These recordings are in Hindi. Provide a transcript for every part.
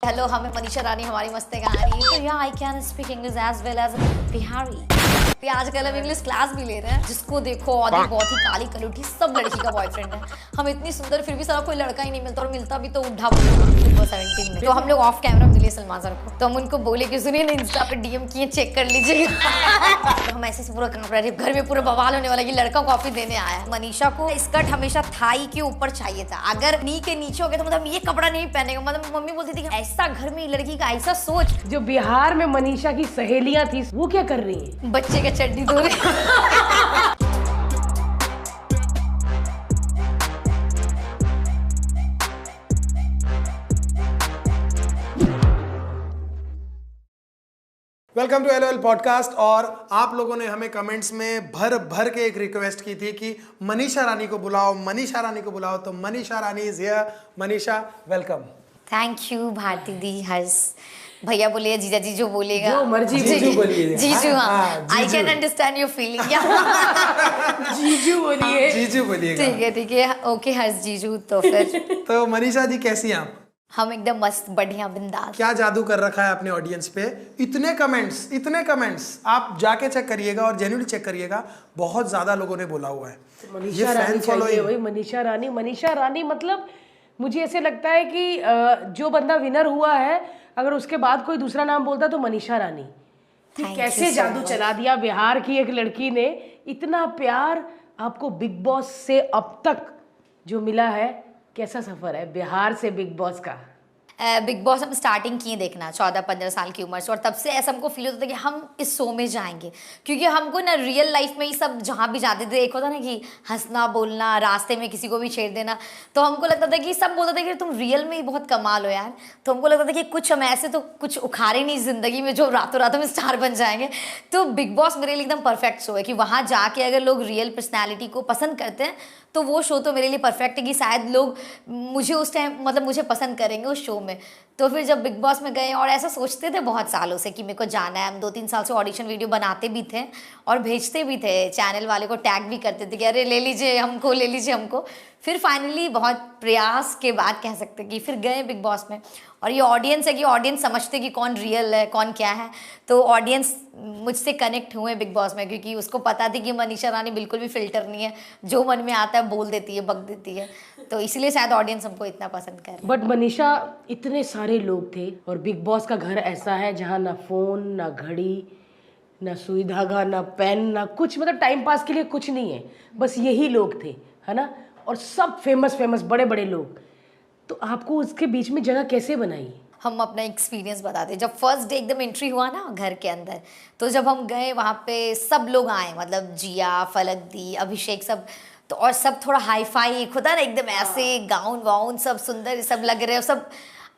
हेलो, हमें मनीषा रानी हमारी मस्ती कहानी। तो yeah I can speak English as well as Bihari. आजकल हम इंग्लिश क्लास भी ले रहे हैं। जिसको देखो औधी बहुत ही काली कलूठी सब लड़की का बॉयफ्रेंड है। हम इतनी सुंदर फिर भी सारा कोई लड़का ही नहीं मिलता, और मिलता भी तो उठा 17 में। तो हम लोग ऑफ कैमरा मिले सलमान सर को, तो हम उनको बोले कि सुनिए ना, इंस्टा पे डीएम किए, चेक कर लीजिएगा। तो हम ऐसे पूरा घर में पूरा बवाल होने वाला कि लड़का कॉफी देने आया है। मनीषा को स्कर्ट हमेशा थाई के ऊपर चाहिए था। अगर नी के नीचे हो गया तो मतलब ये कपड़ा नहीं पहनेगा। मतलब मम्मी बोलती थी कि ऐसा घर में लड़की का ऐसा सोच। जो बिहार में मनीषा की सहेलियां थी वो क्या कर रही है? बच्चे के चड्डी धो रही। Welcome to LOL podcast. और आप लोगों ने हमें कमेंट्स में भर भर के एक रिक्वेस्ट की थी कि मनीषा रानी को बुलाओ, मनीषा रानी को बुलाओ। तो Manisha Rani is here. Manisha, welcome. Thank you Bharti दी। हर्ष भैया बोलिए, जीजा जी जो बोलेगा, जो मर्जी जीजू बोलिए। जीजू, हाँ, I can understand your feeling. जीजू बोलिए, जीजू बोलिएगा। ठीक है, ओके हर्ष जीजू। तो फिर तो मनीषा जी कैसी हैं आप? हम एकदम मस्त, बढ़िया, बिंदास। क्या जादू कर रखा है अपने ऑडियंस पे? इतने कमेंट्स आप जाके चेक करिएगा और जेन्युइनली चेक करिएगा। बहुत ज्यादा लोगों ने बोला हुआ है मनीषा रानी चाहिए। वही मनीषा रानी मतलब मुझे ऐसे लगता है कि जो बंदा विनर हुआ है, अगर उसके बाद कोई दूसरा नाम बोलता तो मनीषा रानी। कि कैसे जादू चला दिया बिहार की एक लड़की ने। इतना प्यार आपको बिग बॉस से अब तक जो मिला है, कैसा सफर है बिहार से बिग बॉस का? बिग बॉस हम स्टार्टिंग किए देखना 14-15 साल की उम्र से, और तब से ऐसा हमको फील होता था कि हम इस शो में जाएंगे। क्योंकि हमको ना रियल लाइफ में ही सब जहाँ भी जाते थे, एक होता ना कि हंसना बोलना, रास्ते में किसी को भी छेड़ देना, तो हमको लगता था कि सब बोलते थे कि तुम रियल में ही बहुत कमाल हो यार। तो हमको लगता था कि कुछ हम ऐसे तो कुछ उखाड़े नहीं ज़िंदगी में जो रातों रातों में स्टार बन जाएंगे। तो बिग बॉस मेरे लिए एकदम परफेक्ट शो है कि वहाँ जाके अगर लोग रियल पर्सनैलिटी को पसंद करते हैं तो वो शो तो मेरे लिए परफेक्ट है कि शायद लोग मुझे उस टाइम मतलब मुझे पसंद करेंगे उस शो में। तो फिर जब बिग बॉस में गए, और ऐसा सोचते थे बहुत सालों से कि मेरे को जाना है। हम 2-3 साल से ऑडिशन वीडियो बनाते भी थे और भेजते भी थे, चैनल वाले को टैग भी करते थे कि अरे ले लीजिए हमको। फिर फाइनली बहुत प्रयास के बाद कह सकते कि फिर गए बिग बॉस में। और ये ऑडियंस है कि ऑडियंस समझते कि कौन रियल है कौन क्या है। तो ऑडियंस मुझसे कनेक्ट हुए बिग बॉस में, क्योंकि उसको पता थी कि मनीषा रानी बिल्कुल भी फिल्टर नहीं है, जो मन में आता है बोल देती है, बक देती है। तो इसलिए शायद ऑडियंस हमको इतना पसंद कर। बट मनीषा, इतने सारे लोग थे और बिग बॉस का घर ऐसा है जहाँ ना फोन, ना घड़ी, ना सुई धागा, ना पेन, ना कुछ, मतलब टाइम पास के लिए कुछ नहीं है, बस यही लोग थे, है ना? और सब फेमस बड़े बड़े लोग। तो आपको उसके बीच में जगह कैसे बनाई? हम अपना एक्सपीरियंस बताते। जब फर्स्ट डे एकदम एंट्री हुआ ना घर के अंदर, तो जब हम गए वहाँ पे सब लोग आए, मतलब जिया, फलक दी, अभिषेक, सब। तो और सब थोड़ा हाई फाई होता है ना, एकदम ऐसे गाउन वाउन सब सुंदर सब लग रहे हो सब।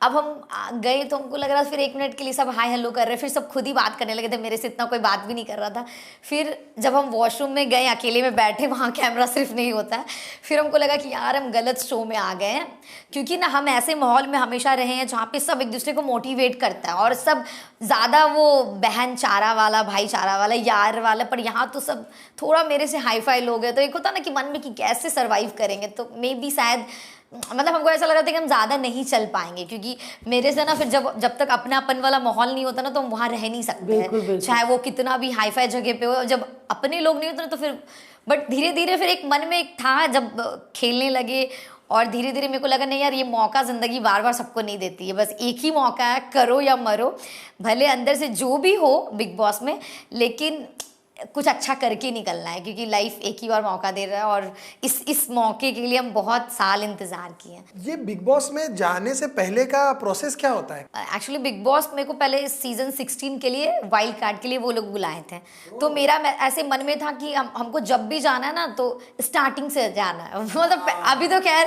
अब हम गए तो हमको लग रहा था फिर 1 मिनट के लिए सब हाय हेलो कर रहे, फिर सब खुद ही बात करने लगे थे, मेरे से इतना कोई बात भी नहीं कर रहा था। फिर जब हम वॉशरूम में गए, अकेले में बैठे, वहाँ कैमरा सिर्फ नहीं होता है, फिर हमको लगा कि यार हम गलत शो में आ गए हैं। क्योंकि ना हम ऐसे माहौल में हमेशा रहे हैं जहाँ पे सब एक दूसरे को मोटिवेट करता है, और सब ज़्यादा वो बहन चारा वाला, भाईचारा वाला, यार वाला। पर यहाँ तो सब थोड़ा मेरे से हाई फाई लोग हैं, तो एक होता ना कि मन में कि कैसे सर्वाइव करेंगे। तो मे बी शायद मतलब हमको ऐसा लग रहा था कि हम ज़्यादा नहीं चल पाएंगे, क्योंकि मेरे से ना फिर जब तक अपनापन वाला माहौल नहीं होता ना, तो हम वहाँ रह नहीं सकते हैं, चाहे वो कितना भी हाई फाई जगह पे हो। जब अपने लोग नहीं होते ना तो फिर, बट धीरे धीरे फिर एक मन में एक था, जब खेलने लगे और धीरे धीरे मेरे को लगा नहीं यार, ये मौका ज़िंदगी बार बार सबको नहीं देती है, बस एक ही मौका है, करो या मरो। भले अंदर से जो भी हो बिग बॉस में, लेकिन कुछ अच्छा करके निकलना है, क्योंकि लाइफ एक ही बार मौका दे रहा है, और इस मौके के लिए हम बहुत साल इंतजार किए हैं। ये बिग बॉस में जाने से पहले का प्रोसेस क्या होता है? एक्चुअली बिग बॉस मेरे को पहले सीजन 16 के लिए वाइल्ड कार्ड के लिए वो लोग बुलाए थे। तो मेरा ऐसे मन में था कि हमको जब भी जाना है ना तो स्टार्टिंग से जाना है। मतलब अभी तो खैर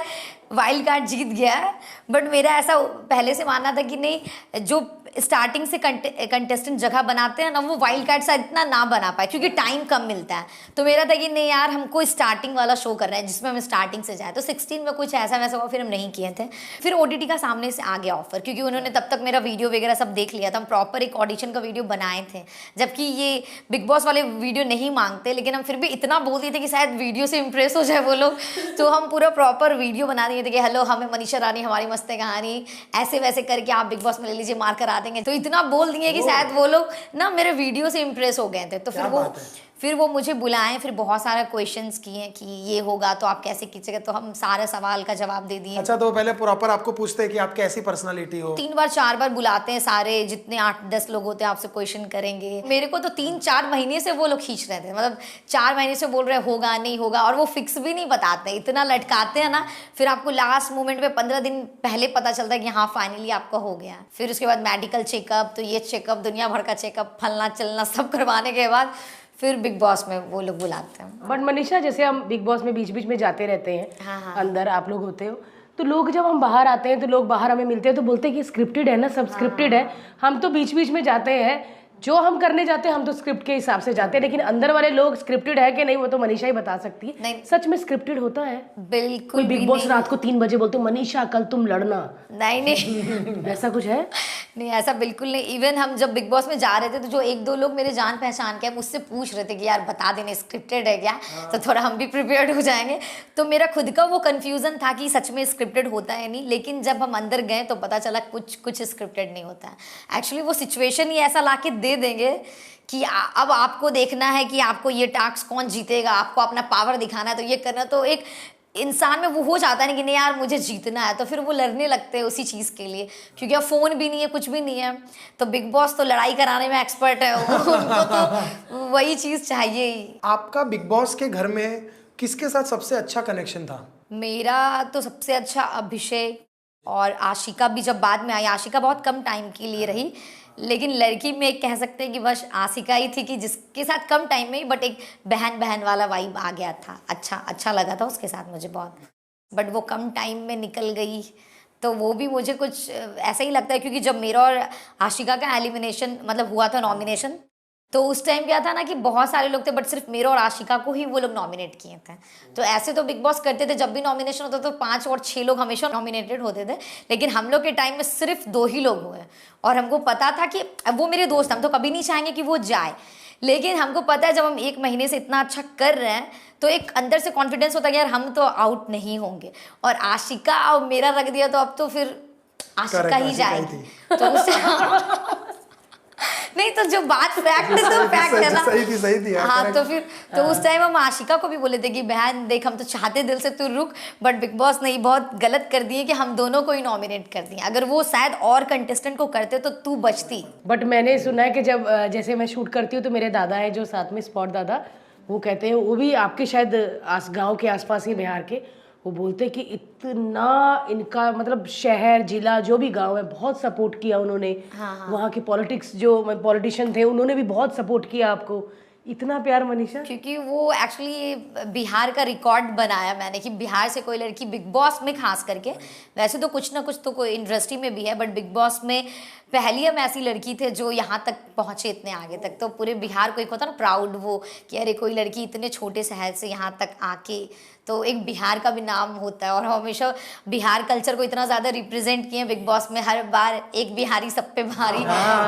वाइल्ड कार्ड जीत गया है, बट मेरा ऐसा पहले से मानना था कि नहीं, जो स्टार्टिंग से कंटेस्टेंट जगह बनाते हैं ना, वो वाइल्ड कार्ड सा इतना ना बना पाए क्योंकि टाइम कम मिलता है। तो मेरा था कि नहीं यार, हमको स्टार्टिंग वाला शो करना है जिसमें हम स्टार्टिंग से जाए। तो 16 में कुछ ऐसा वैसा हुआ, फिर हम नहीं किए थे। फिर OTT का सामने से आ गया ऑफर, क्योंकि उन्होंने तब तक मेरा वीडियो वगैरह सब देख लिया था। हम प्रॉपर एक ऑडिशन का वीडियो बनाए थे, जबकि ये बिग बॉस वाले वीडियो नहीं मांगते, लेकिन हम फिर भी इतना बोल दिए थे कि शायद वीडियो से इंप्रेस हो जाए वो लोग। तो हम पूरा प्रॉपर वीडियो बना दिए थे कि हेलो, हमें मनीषा रानी, हमारी मस्त है कहानी, ऐसे वैसे करके आप बिग बॉस में ले लीजिए, मार कर आ देंगे। तो इतना बोल दिए कि शायद वो लोग ना मेरे वीडियो से इंप्रेस हो गए थे। तो फिर वो मुझे बुलाएं, फिर बहुत सारे क्वेश्चंस किए कि ये होगा तो आप कैसे कीजिएगा। तो हम सारे सवाल का जवाब दे दिए। अच्छा, तो पहले प्रॉपर आपको पूछते हैं कि आप कैसी पर्सनालिटी हो? 3 बार 4 बार बुलाते हैं, सारे जितने 8-10 लोग होते हैं आपसे क्वेश्चन करेंगे। मेरे को तो 3-4 महीने से वो लोग खींच रहे थे, मतलब 4 महीने से बोल रहे होगा नहीं होगा, और वो फिक्स भी नहीं बताते, इतना लटकाते हैं ना। फिर आपको लास्ट मोमेंट पे 15 दिन पहले पता चलता है कि हाँ फाइनली आपका हो गया। फिर उसके बाद मेडिकल चेकअप, तो ये चेकअप, दुनिया भर का चेकअप, फलना चलना सब करवाने के बाद फिर बिग बॉस में वो लोग बुलाते हैं। बट मनीषा, जैसे हम बिग बॉस में बीच बीच में जाते रहते हैं, हाँ। अंदर आप लोग होते हो, तो लोग जब हम बाहर आते हैं तो लोग बाहर हमें मिलते हैं तो बोलते हैं कि स्क्रिप्टेड है ना, सब स्क्रिप्टेड है। हम तो बीच बीच में जाते हैं, जो हम करने जाते हैं हम तो स्क्रिप्ट के हिसाब से जाते हैं, लेकिन अंदर वाले लोग स्क्रिप्टेड है कि नहीं वो तो मनीषा ही बता सकती है। नहीं, सच में स्क्रिप्टेड होता है? बिल्कुल कोई बिग बॉस रात को 3 बजे बोलते मनीषा कल तुम लड़ना? नहीं ऐसा कुछ है? नहीं, ऐसा बिल्कुल नहीं। इवन हम जब बिग बॉस में जा रहे थे तो जो 1-2 लोग मेरे जान पहचान के मुझसे पूछ रहे थे कि यार बता देने स्क्रिप्टेड है क्या, तो थोड़ा हम भी प्रिपेयर्ड हो जाएंगे। तो मेरा खुद का वो कंफ्यूजन था कि सच में स्क्रिप्टेड होता है नहीं, लेकिन जब हम अंदर गए तो पता चला कुछ स्क्रिप्टेड नहीं होता है। एक्चुअली वो सिचुएशन ही ऐसा ला के दे देंगे कि अब आपको देखना है कि आपको ये टास्क कौन जीतेगा, आपको अपना पावर दिखाना है, तो ये करना। तो एक इंसान में वो हो जाता है कि नहीं यार मुझे जीतना है, तो फिर वो लड़ने लगते हैं उसी चीज़ के लिए, क्योंकि अब फ़ोन भी नहीं है, कुछ भी नहीं है। तो बिग बॉस तो लड़ाई कराने में एक्सपर्ट है, उनको तो वही चीज़ चाहिए ही। आपका बिग बॉस के घर में किसके साथ सबसे अच्छा कनेक्शन था? मेरा तो सबसे अच्छा अभिषेक और आशिका भी जब बाद में आई। आशिका बहुत कम टाइम के लिए रही, लेकिन लड़की में कह सकते हैं कि बस आशिका ही थी कि जिसके साथ कम टाइम में ही बट एक बहन बहन वाला वाइब आ गया था। अच्छा लगा था उसके साथ मुझे बहुत, बट वो कम टाइम में निकल गई। तो वो भी मुझे कुछ ऐसा ही लगता है, क्योंकि जब मेरा और आशिका का एलिमिनेशन मतलब हुआ था, नॉमिनेशन, तो उस टाइम क्या था ना कि बहुत सारे लोग थे बट सिर्फ मेरा और आशिका को ही वो लोग नॉमिनेट किए थे। तो ऐसे तो बिग बॉस करते थे, जब भी नॉमिनेशन होता तो 5 और 6 लोग हमेशा नॉमिनेटेड होते थे, लेकिन हम लोग के टाइम में सिर्फ 2 ही लोग हुए। और हमको पता था कि अब वो मेरे दोस्त, हम तो कभी नहीं चाहेंगे कि वो जाए, लेकिन हमको पता है जब हम 1 महीने से इतना अच्छा कर रहे हैं तो एक अंदर से कॉन्फिडेंस होता है कि यार हम तो आउट नहीं होंगे। और आशिका और मेरा रख दिया तो अब तो फिर आशिका ही जाएगी। तो नहीं, तो जो बात फैक्ट है तो फैक्ट है ना। सही थी हाँ, तो फिर तो उस टाइम हम आशिका को भी बोले थे कि बहन देख, हम तो चाहते दिल से तू रुक, बट बिग बॉस ने बहुत गलत कर दिए कि हम दोनों को ही नॉमिनेट कर दिए। अगर वो शायद और कंटेस्टेंट को करते तो तू बचती। बट मैंने सुना है कि जब जैसे मैं शूट करती हूँ तो मेरे दादा है जो साथ में स्पॉट दादा, वो कहते हैं, वो भी आपके शायद गाँव के आसपास ही बिहार के, वो बोलते हैं कि इतना इनका मतलब शहर जिला जो भी गांव है बहुत सपोर्ट किया उन्होंने। हाँ। वहाँ के पॉलिटिक्स जो पॉलिटिशियन थे उन्होंने भी बहुत सपोर्ट किया आपको। इतना प्यार मनीषा? क्योंकि वो एक्चुअली बिहार का रिकॉर्ड बनाया मैंने कि बिहार से कोई लड़की बिग बॉस में, खास करके वैसे तो कुछ ना कुछ तो कोई इंडस्ट्री में भी है, बट बिग बॉस में पहली हम ऐसी लड़की थे जो यहाँ तक पहुँचे, इतने आगे तक। तो पूरे बिहार को एक होता ना प्राउड, वो कि अरे कोई लड़की इतने छोटे शहर से यहाँ तक आके, तो एक बिहार का भी नाम होता है। और हमेशा बिहार कल्चर को इतना ज़्यादा रिप्रेजेंट किए बिग बॉस में, हर बार एक बिहारी सब पे भारी,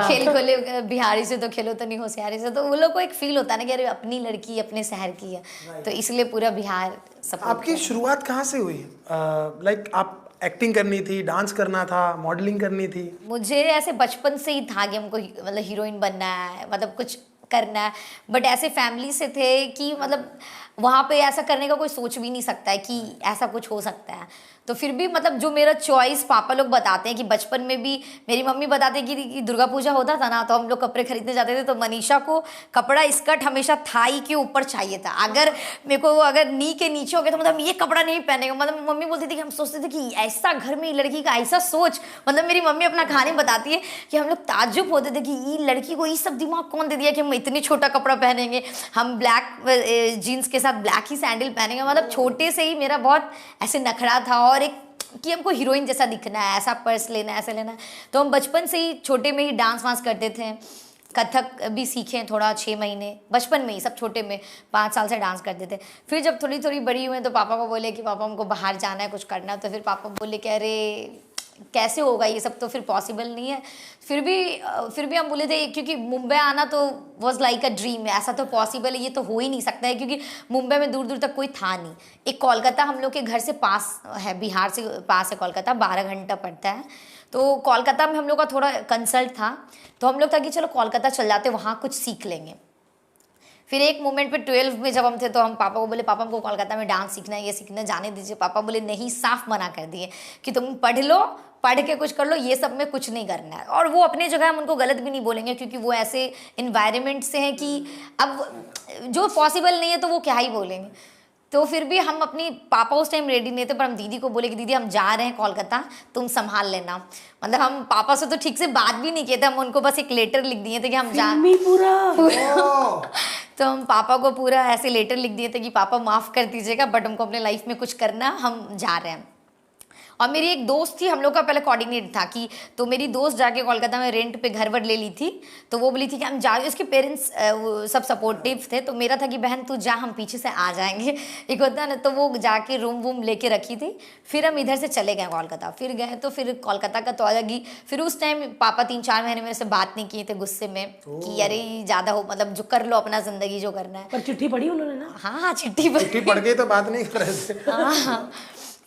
खेल खोले बिहारी से तो खेलो तो नहीं होशियारी से। तो वो लोग को एक फील होता है ना कि अरे अपनी लड़की अपने शहर की है, तो इसलिए पूरा बिहार सब। आपकी शुरुआत कहाँ से हुई? लाइक आप एक्टिंग करनी थी, डांस करना था, मॉडलिंग करनी थी? मुझे ऐसे बचपन से ही था कि हमको मतलब हीरोइन बनना है, मतलब कुछ करना है, बट ऐसे फैमिली से थे कि मतलब वहाँ पे ऐसा करने का कोई सोच भी नहीं सकता है कि ऐसा कुछ हो सकता है। तो फिर भी मतलब जो मेरा चॉइस पापा लोग बताते हैं कि बचपन में भी मेरी मम्मी बताते हैं कि दुर्गा पूजा होता था ना, तो हम लोग कपड़े खरीदने जाते थे, तो मनीषा को कपड़ा स्कर्ट हमेशा थाई के ऊपर चाहिए था। अगर मेरे को अगर नी के नीचे हो गया तो मतलब ये कपड़ा नहीं पहनेगा। मतलब मम्मी बोलती थी कि हम सोचते थे कि ऐसा घर में लड़की का ऐसा सोच, मतलब मेरी मम्मी अपना कहानी बताती है कि हम लोग ताज्जुब होते थे कि ये लड़की को ये सब दिमाग कौन दे दिया कि हम इतनी छोटा कपड़ा पहनेंगे, हम ब्लैक जीन्स के साथ ब्लैक ही सैंडल पहनेंगे। मतलब छोटे से ही मेरा बहुत ऐसे नखरा था और एक कि हमको हीरोइन जैसा दिखना है, ऐसा पर्स लेना है, ऐसा लेना है। तो हम बचपन से ही छोटे में ही डांस वांस करते थे। कथक भी सीखे हैं थोड़ा 6 महीने, बचपन में ही, सब छोटे में 5 साल से डांस करते थे। फिर जब थोड़ी थोड़ी बड़ी हुए तो पापा को बोले कि पापा हमको बाहर जाना है, कुछ करना है। तो फिर पापा बोले कि अरे कैसे होगा ये सब, तो फिर पॉसिबल नहीं है। फिर भी हम बोले थे, क्योंकि मुंबई आना तो वॉज लाइक अ ड्रीम है, ऐसा तो पॉसिबल है, ये तो हो ही नहीं सकता है, क्योंकि मुंबई में दूर दूर तक कोई था नहीं। एक कोलकाता हम लोग के घर से पास है, बिहार से पास है कोलकाता, 12 घंटा पड़ता है। तो कोलकाता में हम लोग का थोड़ा कंसल्ट था, तो हम लोग था कि चलो कोलकाता चल जाते, वहाँ कुछ सीख लेंगे। फिर एक मोमेंट पे 12 में जब हम थे, तो हम पापा को बोले पापा हमको कोलकाता में डांस सीखना है, ये सीखना है, जाने दीजिए। पापा बोले नहीं, साफ मना कर दिए कि तुम पढ़ लो, पढ़ के कुछ कर लो, ये सब में कुछ नहीं करना है। और वो अपने जगह हम उनको गलत भी नहीं बोलेंगे, क्योंकि वो ऐसे इन्वायरमेंट से हैं कि अब जो पॉसिबल नहीं है तो वो क्या ही बोलेंगे। तो फिर भी हम अपनी, पापा उस टाइम रेडी नहीं थे, पर हम दीदी को बोले कि दीदी हम जा रहे हैं कोलकाता, तुम संभाल लेना। मतलब हम पापा से तो ठीक से बात भी नहीं किए थे, हम उनको बस एक लेटर लिख दिए थे कि हम पूरा तो हम पापा को पूरा ऐसे लेटर लिख दिए थे कि पापा माफ़ कर दीजिएगा, बट हमको अपने लाइफ में कुछ करना, हम जा रहे हैं। और मेरी एक दोस्त थी, हम लोग का पहले कोऑर्डिनेट था कि, तो मेरी दोस्त जाके कोलकाता में रेंट पे घर वर ले ली थी। तो वो बोली थी कि हम जा, उसके पेरेंट्स सब सपोर्टिव थे। तो मेरा था कि बहन तू जा, हम पीछे से आ जाएंगे, एक होता है ना। तो वो जाके रूम वूम लेके रखी थी। फिर हम इधर से चले गए कोलकाता। फिर गए तो फिर कोलकाता का तो अलग ही। फिर उस टाइम पापा 3-4 महीने मेरे से बात नहीं किए थे, गुस्से में कि अरे ज़्यादा हो, मतलब जो कर लो अपना ज़िंदगी जो करना है। पर चिट्ठी पढ़ी उन्होंने ना? हाँ, चिट्ठी पढ़ के तो बात नहीं कर रहे थे। हाँ।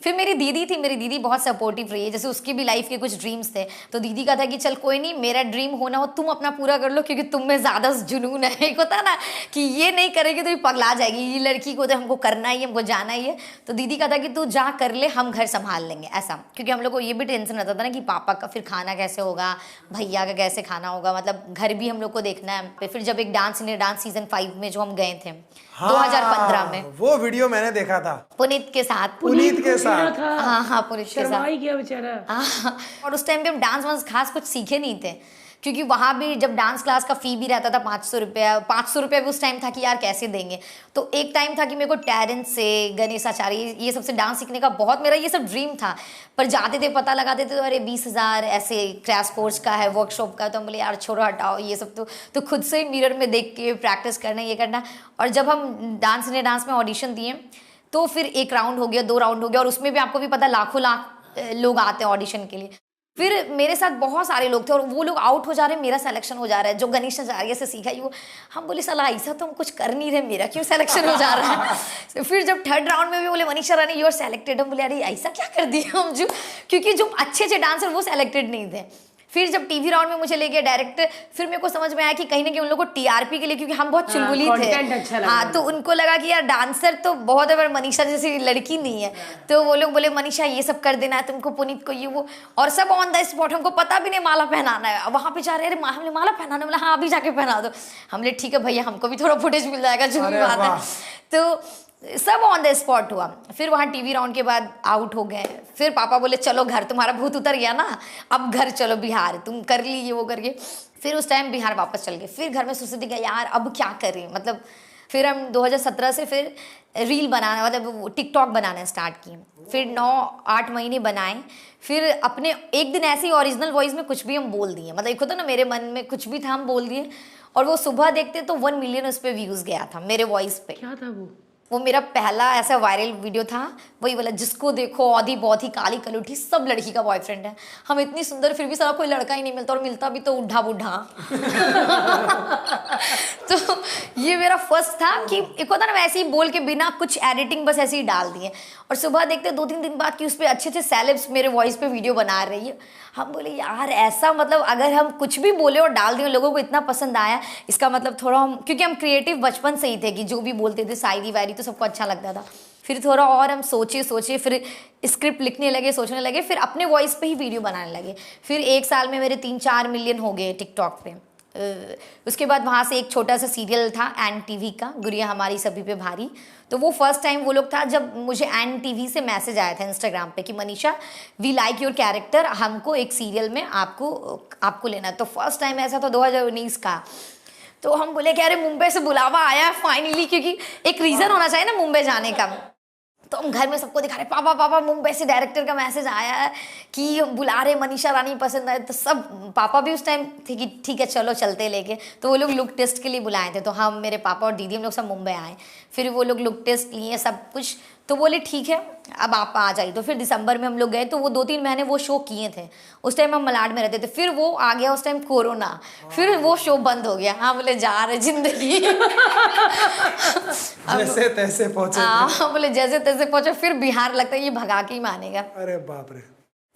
फिर मेरी दीदी थी, मेरी दीदी बहुत सपोर्टिव रही है, जैसे उसकी भी लाइफ के कुछ ड्रीम्स थे। तो दीदी का था कि चल कोई नहीं, मेरा ड्रीम होना हो तुम अपना पूरा कर लो, क्योंकि तुम में ज़्यादा जुनून है। एक होता ना कि ये नहीं करेगी तो ये पगला जाएगी, ये लड़की को तो हमको करना ही है, हमको जाना ही है। तो दीदी का था कि तू जा कर ले, हम घर संभाल लेंगे, ऐसा। क्योंकि हम लोग को ये भी टेंशन रहता था ना कि पापा का फिर खाना कैसे होगा, भैया का कैसे खाना होगा, मतलब घर भी हम लोग को देखना है। फिर जब एक डांस सीजन 5 में जो हम गए थे 2015 में, वो वीडियो मैंने देखा था पुनीत के साथ। पुनीत के साथ, हाँ, पुनीत के साथ गया बेचारा। हाँ, और उस टाइम पे हम डांस वांस खास कुछ सीखे नहीं थे, क्योंकि वहाँ भी जब डांस क्लास का फ़ी भी रहता था 500 रुपया, 500 रुपया भी उस टाइम था कि यार कैसे देंगे। तो एक टाइम था कि मेरे को टेरेंस से, गणेशाचार्य, ये सबसे डांस सीखने का बहुत मेरा ये सब ड्रीम था। पर जाते थे, पता लगाते थे तो अरे 20,000 ऐसे क्रैश कोर्स का है, वर्कशॉप का। तो हम बोले यार छोड़ो हटाओ ये सब, तो खुद से ही मिरर में देख के प्रैक्टिस करना, ये करना। और जब हम डांस में ऑडिशन दिए, तो फिर 1 राउंड हो गया, 2 राउंड हो गया, और उसमें भी आपको भी पता लाखों लोग आते हैं ऑडिशन के लिए। फिर मेरे साथ बहुत सारे लोग थे, और वो लोग आउट हो जा रहे हैं, मेरा सिलेक्शन हो जा रहा है। जो गणेशाचार्य से सीखा ही वो, हम बोले साला ऐसा तो हम कुछ कर नहीं रहे, मेरा क्यों सिलेक्शन हो जा रहा है। फिर जब 3rd राउंड में भी बोले Manisha Rani you are selected, हम बोले अरे ऐसा क्या कर दिया हम, जो क्योंकि जो अच्छे डांसर वो सेलेक्टेड नहीं थे। फिर जब टीवी राउंड में मुझे ले गया डायरेक्टर, फिर मेरे को समझ में आया कि कहीं ना कहीं उन लोगों को टीआरपी के लिए, क्योंकि हम बहुत चुलबुली थे, अच्छा हाँ, तो उनको लगा कि यार डांसर तो बहुत है पर मनीषा जैसी लड़की नहीं है। तो वो लोग बोले मनीषा ये सब कर देना है तुमको, पुनीत को ये वो, और सब ऑन द स्पॉट। हमको पता भी नहीं माला पहनाना है, वहाँ पे जा रहे अरे हमने माला पहनाना, बोला हाँ अभी जाके पहना दो। हमने ठीक है भैया, हमको भी थोड़ा फुटेज मिल जाएगा, जो भी बात है। तो सब ऑन द स्पॉट हुआ। फिर वहाँ टीवी राउंड के बाद आउट हो गए। फिर पापा बोले चलो घर, तुम्हारा भूत उतर गया ना, अब घर चलो बिहार, तुम कर ली ये वो करके। फिर उस टाइम बिहार वापस चल गए। फिर घर में सोचते थे यार अब क्या करें, मतलब फिर हम 2017 से फिर रील बनाना, मतलब टिकटॉक बनाना स्टार्ट किए। फिर 9-8 महीने बनाए। फिर अपने एक दिन ऐसे ही ओरिजिनल वॉइस में कुछ भी हम बोल दिए, मतलब एक होता ना मेरे मन में कुछ भी था हम बोल दिए, और वो सुबह देखते तो 1 मिलियन उस पर व्यूज़ गया था मेरे वॉइस पे। क्या था वो मेरा पहला ऐसा वायरल वीडियो था, वही वाला जिसको देखो औधी बौधी काली कलूठी सब लड़की का बॉयफ्रेंड है, हम इतनी सुंदर फिर भी सारा कोई लड़का ही नहीं मिलता, और मिलता भी तो उड्ढा बुड्ढा। तो ये मेरा फर्स्ट था कि एक होता ना वैसे ही बोल के बिना कुछ एडिटिंग बस ऐसे ही डाल दिए। और सुबह देखते 2-3 दिन बाद कि उस पर अच्छे अच्छे सेलेब्स मेरे वॉइस पे वीडियो बना रही है। हम बोले यार ऐसा, मतलब अगर हम कुछ भी बोले और डाल दिए लोगों को इतना पसंद आया, इसका मतलब थोड़ा हम, क्योंकि हम क्रिएटिव बचपन से ही थे कि जो भी बोलते थे शायरी वायरी तो सबको अच्छा लगता था। फिर थोड़ा और हम सोचे फिर स्क्रिप्ट लिखने लगे, सोचने लगे, फिर अपने वॉइस पे ही वीडियो बनाने लगे। फिर 1 साल में मेरे 3-4 मिलियन हो गए टिकटॉक पे। उसके बाद वहाँ से एक छोटा सा सीरियल था एन टीवी का, गुड़िया हमारी सभी पे भारी। तो वो फर्स्ट टाइम वो लोग था जब मुझे एन टीवी से मैसेज आया था इंस्टाग्राम पे कि Manisha we like your character, हमको एक सीरियल में आपको लेना। तो फर्स्ट टाइम ऐसा था 2019 का। तो हम बोले कि अरे मुंबई से बुलावा आया फाइनली, क्योंकि एक रीज़न होना चाहिए ना मुंबई जाने का। तो हम घर में सबको दिखा रहे, पापा पापा मुंबई से डायरेक्टर का मैसेज आया है कि बुला रहे, मनीषा रानी पसंद आए। तो सब पापा भी उस टाइम थे कि ठीक है चलो चलते लेके। तो वो लोग लुक टेस्ट के लिए बुलाए थे, तो हम मेरे पापा और दीदी हम लोग सब मुंबई आए। फिर वो लोग लुक टेस्ट लिए सब कुछ, तो बोले ठीक है अब आप आ जाइए। तो फिर दिसंबर में हम लोग गए, तो वो 2-3 महीने वो शो किए थे। उस टाइम हम मलाड में रहते थे, फिर वो आ गया उस टाइम कोरोना, फिर वो शो बंद हो गया। हाँ बोले जा रहे जिंदगी जैसे तैसे पहुंचे। हाँ बोले जैसे तैसे पहुंचे, फिर बिहार लगता है ये भगा के ही मानेगा। अरे बाप रे।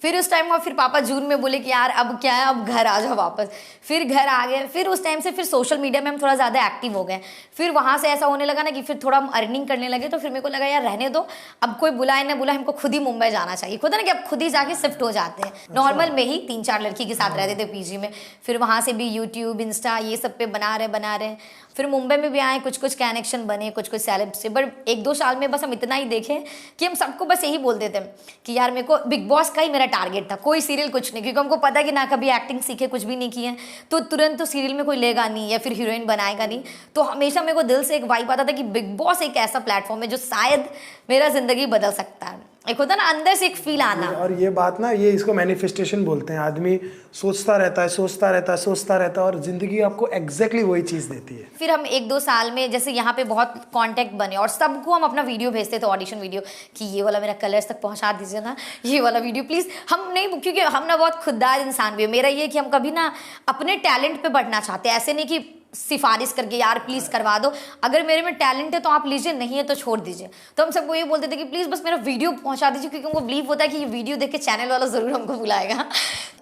फिर उस टाइम फिर पापा जून में बोले कि यार अब क्या है, अब घर आ जाओ वापस। फिर घर आ गए। फिर उस टाइम से फिर सोशल मीडिया में हम थोड़ा ज़्यादा एक्टिव हो गए। फिर वहाँ से ऐसा होने लगा ना कि फिर थोड़ा हम अर्निंग करने लगे। तो फिर मेरे को लगा यार रहने दो, अब कोई बुलाए ना बुलाए, हमको खुद ही मुंबई जाना चाहिए। खुद है ना कि अब खुद ही जाके शिफ्ट हो जाते हैं। नॉर्मल में ही 3-4 लड़की के साथ रहते थे पीजी में। फिर वहाँ से भी यूट्यूब इंस्टा ये सब पे बना रहे। फिर मुंबई में भी आए, कुछ कनेक्शन बने, कुछ सेलेब से। बट 1-2 साल में बस हम इतना ही देखे कि हम सबको बस यही बोलते थे कि यार मेरे को बिग बॉस का ही मेरा टारगेट था, कोई सीरियल कुछ नहीं, क्योंकि हमको पता है कि ना कभी एक्टिंग सीखे, कुछ भी नहीं किए, तो तुरंत तो सीरियल में कोई लेगा नहीं या फिर हीरोइन बनाएगा नहीं। तो हमेशा मेरे को दिल से एक वाइब आता था कि बिग बॉस एक ऐसा प्लेटफॉर्म है जो शायद मेरा जिंदगी बदल सकता है। एक होता ना अंदर से एक फील आना। और ये बात ना, ये इसको मैनिफेस्टेशन बोलते हैं। आदमी सोचता रहता है और जिंदगी आपको एग्जैक्टली वही चीज देती है। फिर हम 1-2 साल में जैसे यहाँ पे बहुत कांटेक्ट बने और सबको हम अपना वीडियो भेजते थे, ऑडिशन वीडियो, कि ये वाला मेरा कलर्स तक पहुँचा दीजिए ना, ये वाला वीडियो प्लीज़। हम नहीं, क्योंकि हम ना बहुत खुददार इंसान भी है। मेरा ये कि हम कभी ना अपने टैलेंट पे बढ़ना चाहते हैं, ऐसे नहीं कि सिफारिश करके यार प्लीज़ करवा दो। अगर मेरे में टैलेंट है तो आप लीजिए, नहीं है तो छोड़ दीजिए। तो हम सबको ये बोलते थे कि प्लीज़ बस मेरा वीडियो पहुंचा दीजिए, क्योंकि हमको बिलीव होता है कि ये वीडियो देख के चैनल वाला ज़रूर हमको बुलाएगा।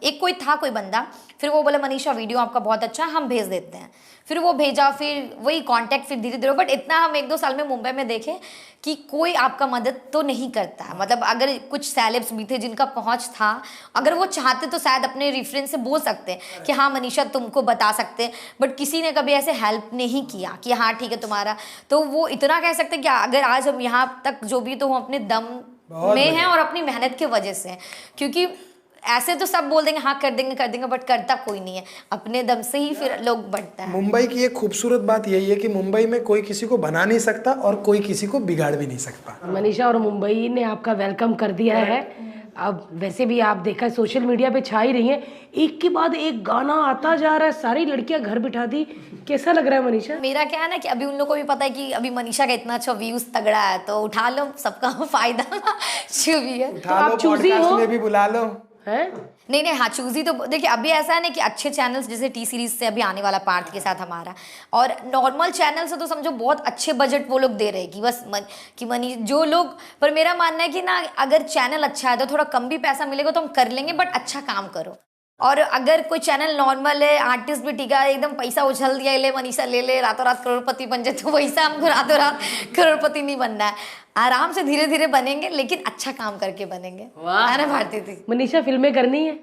एक कोई बंदा, फिर वो बोला मनीषा वीडियो आपका बहुत अच्छा है, हम भेज देते हैं। फिर वो भेजा, फिर वही कांटेक्ट, फिर धीरे धीरे। बट इतना हम 1-2 साल में मुंबई में देखे कि कोई आपका मदद तो नहीं करता। मतलब अगर कुछ सेलेब्स भी थे जिनका पहुंच था, अगर वो चाहते तो शायद अपने रेफरेंस से बोल सकते हैं कि हाँ मनीषा तुमको बता सकते हैं, बट किसी ने कभी ऐसे हेल्प नहीं किया कि हाँ ठीक है तुम्हारा। तो वो इतना कह सकते हैं कि अगर आज हम यहाँ तक जो भी, तो हम अपने दम में हैं और अपनी मेहनत की वजह से, क्योंकि ऐसे तो सब बोल देंगे हाँ कर देंगे, बट करता कोई नहीं है। अपने दम से ही फिर लोग बढ़ता है। मुंबई की एक खूबसूरत बात यही है कि मुंबई में कोई किसी को बना नहीं सकता और कोई किसी को बिगाड़ भी नहीं सकता। मनीषा और मुंबई ने आपका वेलकम कर दिया है। अब वैसे भी आप देखा सोशल मीडिया पे छा ही रही हैं, एक के बाद एक गाना आता जा रहा है, सारी लड़कियां घर बिठा दी। कैसा लग रहा है मनीषा? मेरा क्या है ना कि अभी उन लोगों को भी पता है कि अभी मनीषा का इतना अच्छा व्यूज तगड़ा है, तो उठा लो, सबका फायदा जो भी है। उठा लो, पॉडकास्ट में भी बुला लो। है नहीं हाँ चूजी तो देखिए अभी ऐसा है ना कि अच्छे चैनल्स जैसे टी सीरीज से अभी आने वाला पार्थ के साथ हमारा, और नॉर्मल चैनल से तो समझो बहुत अच्छे बजट वो लोग दे रहे हैं कि बस कि मनी जो लोग। पर मेरा मानना है कि ना अगर चैनल अच्छा है तो थोड़ा कम भी पैसा मिलेगा तो हम कर लेंगे, बट अच्छा काम करो। और अगर कोई चैनल नॉर्मल है, आर्टिस्ट भी टिका एकदम पैसा उछल दिया, ले मनीषा ले ले, रातों रात करोड़पति बन जाए, तो वैसा हमको रातों रात करोड़पति नहीं बनना है। आराम से धीरे धीरे बनेंगे, लेकिन अच्छा काम करके बनेंगे। है ना भारती थी? मनीषा फिल्में करनी है?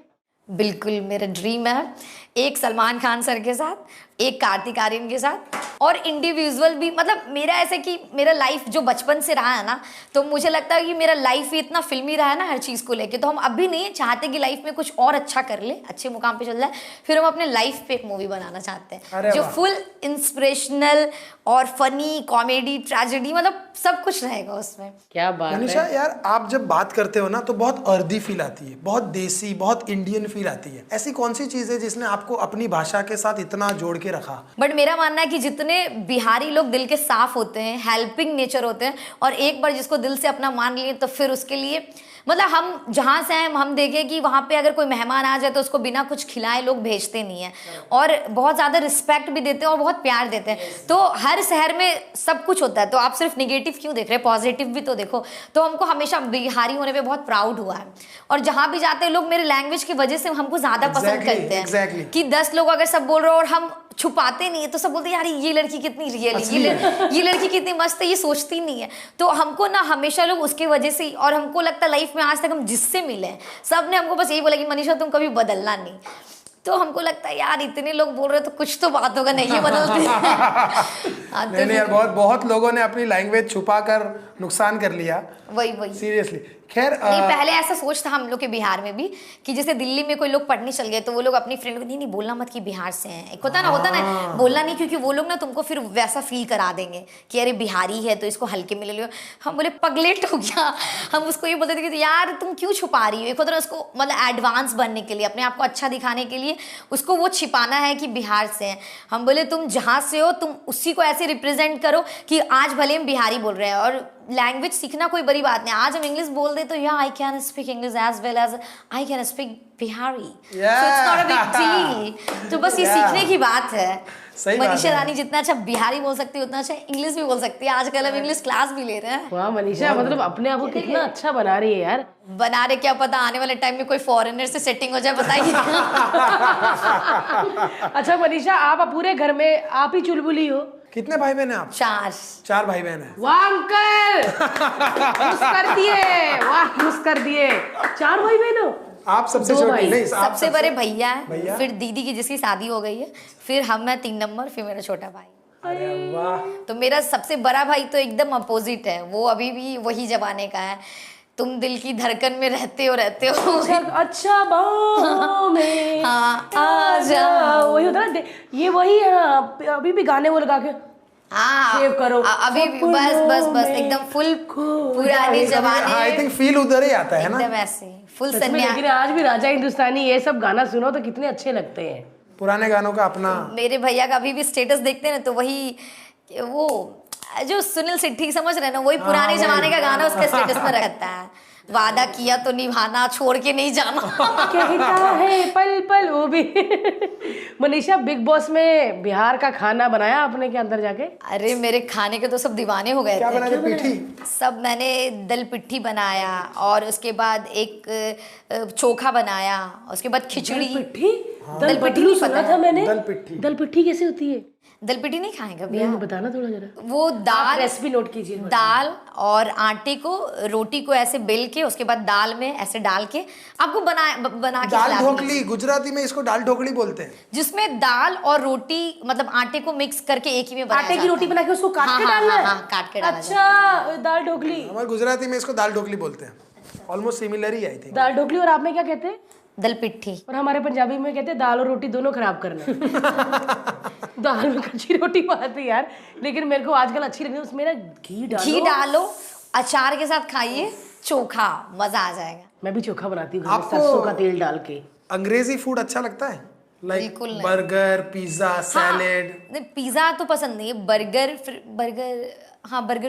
बिल्कुल मेरा ड्रीम है, एक सलमान खान सर के साथ, एक कार्तिक आर्यन के साथ, और इंडिविजुअल भी। मतलब मेरा ऐसा कि मेरा लाइफ जो बचपन से रहा है ना, तो मुझे लगता है कि मेरा लाइफ ही इतना फिल्मी रहा है ना हर चीज़ को लेके, तो हम अभी नहीं चाहते कि लाइफ में कुछ और अच्छा कर ले, अच्छे मुकाम पे चल जाए, फिर हम अपने लाइफ पे एक मूवी बनाना चाहते हैं जो फुल इंस्पिरेशनल और फनी, कॉमेडी, ट्रेजेडी, मतलब सब कुछ रहेगा उसमें। क्या बात है मनीषा यार, आप जब बात करते हो ना तो बहुत अर्दी फील आती है, बहुत देसी, बहुत इंडियन फील आती है। ऐसी कौन सी चीज़ है जिसने आपको अपनी भाषा के साथ इतना जोड़ के रखा? बट मेरा मानना है कि जितने बिहारी लोग दिल के साफ होते हैं, हेल्पिंग नेचर होते हैं, और एक बार जिसको दिल से अपना मान लिए, तो फिर उसके लिए मतलब हम जहाँ से आए हम देखें कि वहाँ पे अगर कोई मेहमान आ जाए तो उसको बिना कुछ खिलाए लोग भेजते नहीं हैं, और बहुत ज़्यादा रिस्पेक्ट भी देते हैं और बहुत प्यार देते हैं। तो हर शहर में सब कुछ होता है, तो आप सिर्फ निगेटिव क्यों देख रहे हैं, पॉजिटिव भी तो देखो। तो हमको हमेशा बिहारी होने पे बहुत प्राउड हुआ है, और जहाँ भी जाते हैं लोग मेरे लैंग्वेज की वजह से हमको ज़्यादा पसंद करते हैं। कि 10 लोग अगर सब बोल रहे हो और हम छुपाते नहीं है, तो सब बोलते हैं यार ये लड़की कितनी रियल है, ये लड़की कितनी मस्त है, ये सोचती नहीं है। तो हमको ना हमेशा लोग उसके वजह से, और हमको लगता है लाइफ में आज तक हम जिससे मिले हैं सब ने हमको बस यही बोला कि मनीषा तुम कभी बदलना नहीं। तो हमको लगता है यार इतने लोग बोल रहे तो कुछ तो बात होगा, नहीं बदलते। नहीं यार, बहुत बहुत लोगों ने अपनी लैंग्वेज छुपा कर नुकसान कर लिया। वही सीरियसली। खैर नहीं, पहले ऐसा सोच था हम लोग के बिहार में भी कि जैसे दिल्ली में कोई लोग पढ़ने चल गए तो वो लोग अपनी फ्रेंड को नहीं बोलना मत कि बिहार से हैं। एक होता ना बोलना नहीं, क्योंकि वो लोग ना तुमको फिर वैसा फील करा देंगे कि अरे बिहारी है तो इसको हल्के में ले लो। हम बोले पगलेट हो गया। हम उसको ये बोलते थे कि यार तुम क्यों छुपा रही हो। एक होता ना उसको मतलब एडवांस बनने के लिए, अपने आप को अच्छा दिखाने के लिए उसको वो छिपाना है कि बिहार से हैं। हम बोले तुम जहाँ से हो तुम उसी को ऐसे रिप्रेजेंट करो कि आज भले हम बिहारी बोल रहे हैं। और लैंग्वेज सीखना कोई बड़ी बात नहीं। आज हम इंग्लिश बोल दे तो yeah I can speak English as well as I can speak Bihari, so it's not a big deal. तो बस ये सीखने की बात है। मनीषा रानी जितना अच्छा बिहारी बोल सकती है उतना अच्छा इंग्लिश भी बोल सकती है। आजकल हम इंग्लिश क्लास भी ले रहे हैं। वाह मनीषा, मतलब अपने आप को कितना अच्छा बना रही है यार। बना रहे, क्या पता आने वाले टाइम में कोई फॉरेनर से सेटिंग हो जाए, बताइए। अच्छा मनीषा, आप पूरे घर में आप ही चुलबुली हो? कितने भाई बहन हैं आप? 4 भाई बहन हैं। वाह अंकल, खुश कर दिए, वाह खुश कर दिए। 4 भाई बहन हो आप? सबसे छोटी? नहीं, सबसे बड़े भैया है, फिर दीदी की जिसकी शादी हो गई है, फिर हम मैं 3 नंबर, फिर मेरा छोटा भाई। अरे वाह। तो मेरा सबसे बड़ा भाई तो एकदम अपोजिट है, वो अभी भी वही जमाने का है। तुम दिल की धड़कन में रहते हो अच्छा बाहों में हाँ आ जाओ, वही होता ना ये, वही है। अभी भी गाने वो लगा के हाँ सेव करो अभी भी बस एकदम फुल पुराने जमाने। आई थिंक फील उधर ही आता है ना, एकदम ऐसे फुल सन्यासी। लेकिन आज भी राजा हिंदुस्तानी ये सब गाना सुनो तो कितने अच्छे लगते हैं। पुराने गानों का अपना। मेरे भैया का अभी भी स्टेटस देखते हैं ना तो वही वो जो सुनील सिट्ठी समझ रहे ना, वही पुराने जमाने का गाना उसके स्टेटस में रहता है। वादा किया तो निभाना, छोड़ के नहीं जाना। कहता है पल पल वो भी। मनीषा, बिग बॉस में बिहार का खाना बनाया आपने के अंदर जाके? अरे मेरे खाने के तो सब दीवाने हो गए थे। पिट्ठी सब मैंने दल पिट्ठी बनाया, और उसके बाद एक चोखा बनाया, उसके बाद खिचड़ी। दल पिट्ठी सुना था मैंने। दल पिट्ठी कैसे होती है? दल पिट्ठी नहीं खाएगा भैया? बताना थोड़ा जरा। वो दाल, रेसिपी नोट कीजिए। दाल और आटे को, रोटी को ऐसे बेल के उसके बाद दाल में ऐसे डाल के आपको बना के दाल ढोकली, गुजराती में इसको दाल ढोकली बोलते हैं, जिसमें दाल और रोटी मतलब आटे को मिक्स करके एक ही में बनाया आटे की रोटी बना के उसको काट के डालना है? हाँ, काट के डालना। अच्छा, दाल ढोकली। हमारे गुजराती में इसको दाल ढोकली बोलते हैं। ऑलमोस्ट सिमिलर ही आई थी दाल ढोकली। और आप में क्या कहते हैं? दल पिट्ठी। और हमारे पंजाबी में कहते हैं दाल और रोटी दोनों खराब करना। दाल में कच्ची रोटी बात है यार, लेकिन मेरे को आजकल अच्छी लग रही है। उसमें ना घी डालो, अचार के साथ खाइए, चोखा, मजा आ जाएगा। मैं भी चोखा बनाती हूँ सरसों का तेल डाल के। अंग्रेजी फूड अच्छा लगता है? Like burger, pizza, salad? Pizza तो पसंद नहीं है, बर्गर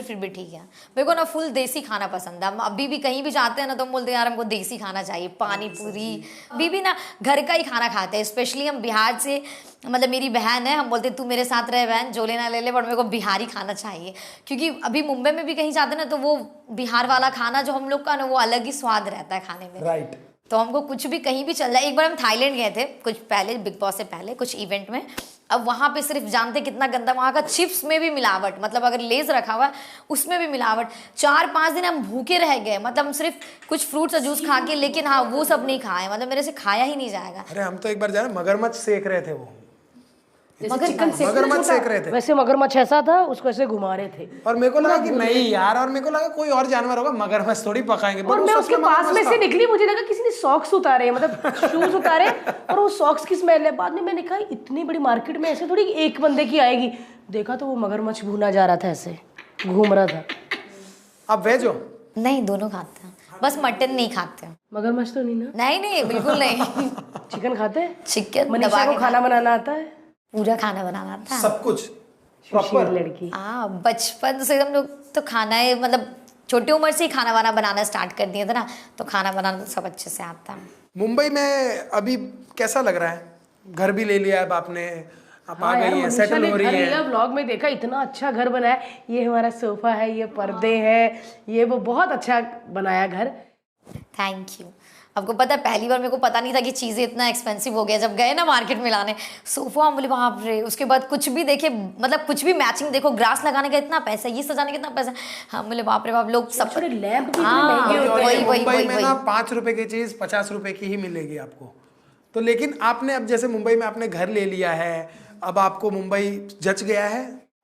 फिर भी ठीक है। मेरे को ना फुल देसी खाना पसंद है। हम अभी भी कहीं भी जाते हैं ना तो हम बोलते हैं यार हमको देसी खाना चाहिए, पानी पूरी। अभी भी ना घर का ही खाना खाते हैं। स्पेशली हम बिहार से, मतलब मेरी बहन है, हम बोलते तू मेरे साथ रहे बहन, जो लेना ले ले, बट मेरे को बिहारी खाना चाहिए। क्योंकि अभी मुंबई में भी कहीं जाते हैं ना तो वो बिहार वाला खाना जो हम लोग का ना वो अलग ही स्वाद रहता है खाने में। राइट। तो हमको कुछ भी कहीं भी चल रहा है। एक बार हम थाईलैंड गए थे कुछ पहले, बिग बॉस से पहले कुछ इवेंट में। अब वहाँ पे सिर्फ जानते कितना गंदा, वहाँ का चिप्स में भी मिलावट, मतलब अगर लेज रखा हुआ है उसमें भी मिलावट। 4-5 दिन हम भूखे रह गए, मतलब हम सिर्फ कुछ फ्रूट्स और जूस खा के, लेकिन हाँ वो सब नहीं खाए, मतलब मेरे से खाया ही नहीं जाएगा। अरे हम तो एक बार जाए मगरमच्छ सेक रहे थे, वो मगरमच्छ सेक रहे थे। वैसे मगरमच्छ ऐसा था, उसको ऐसे घुमा रहे थे और मेरे को लगा कि नहीं यार, और मेरे को लगा कोई और जानवर होगा, मगरमच्छ थोड़ी पकाएंगे। और मैं उसके पास में से निकली, मुझे लगा किसी ने सॉक्स उतारे, मतलब शूज उतारे, और वो सॉक्स की स्मेल है। बाद में मैंने कहा इतनी बड़ी मार्केट में ऐसे थोड़ी एक बंदे की आएगी। देखा तो वो मगरमच्छ भुना जा रहा था, ऐसे घूम रहा था। आप वेज हो? नहीं, दोनों खाते हैं, बस मटन नहीं खाते हैं। मगरमच्छ तो नहीं ना? नहीं बिल्कुल नहीं। चिकन खाते हैं? चिकन। मनीषा को खाना बनाना आता है? पूरा खाना बनाना था, सब कुछ प्रॉपर लड़की। बचपन से हम लोग तो खाना है, मतलब छोटी उम्र से ही खाना वाना बनाना स्टार्ट कर दिया था ना, तो खाना बनाना तो सब अच्छे से आता है। मुंबई में अभी कैसा लग रहा है? घर भी ले लिया अब आपने, आप आ गई हैं, सेटल हो रही है। व्लॉग में देखा इतना अच्छा घर बना है, ये हमारा सोफा है, ये पर्दे हैं, ये वो बहुत अच्छा बनाया घर। Thank you. आपको पता है पहली बार मेरे को पता नहीं था कि चीज़ें इतना एक्सपेंसिव हो गया। जब गए ना मार्केट में लाने सोफा, हम बोले बाप रे। उसके बाद कुछ भी देखे, मतलब कुछ भी मैचिंग देखो, ग्रास लगाने का इतना पैसा, ये सजाने का इतना पैसा, हम बोले बाप रे बाप। लोग सब लैंप मुंबई में ना 5 रुपए की चीज़ 50 रुपए की ही मिलेगी आपको। तो लेकिन आपने अब जैसे मुंबई में आपने घर ले लिया है, अब आपको मुंबई जच गया है?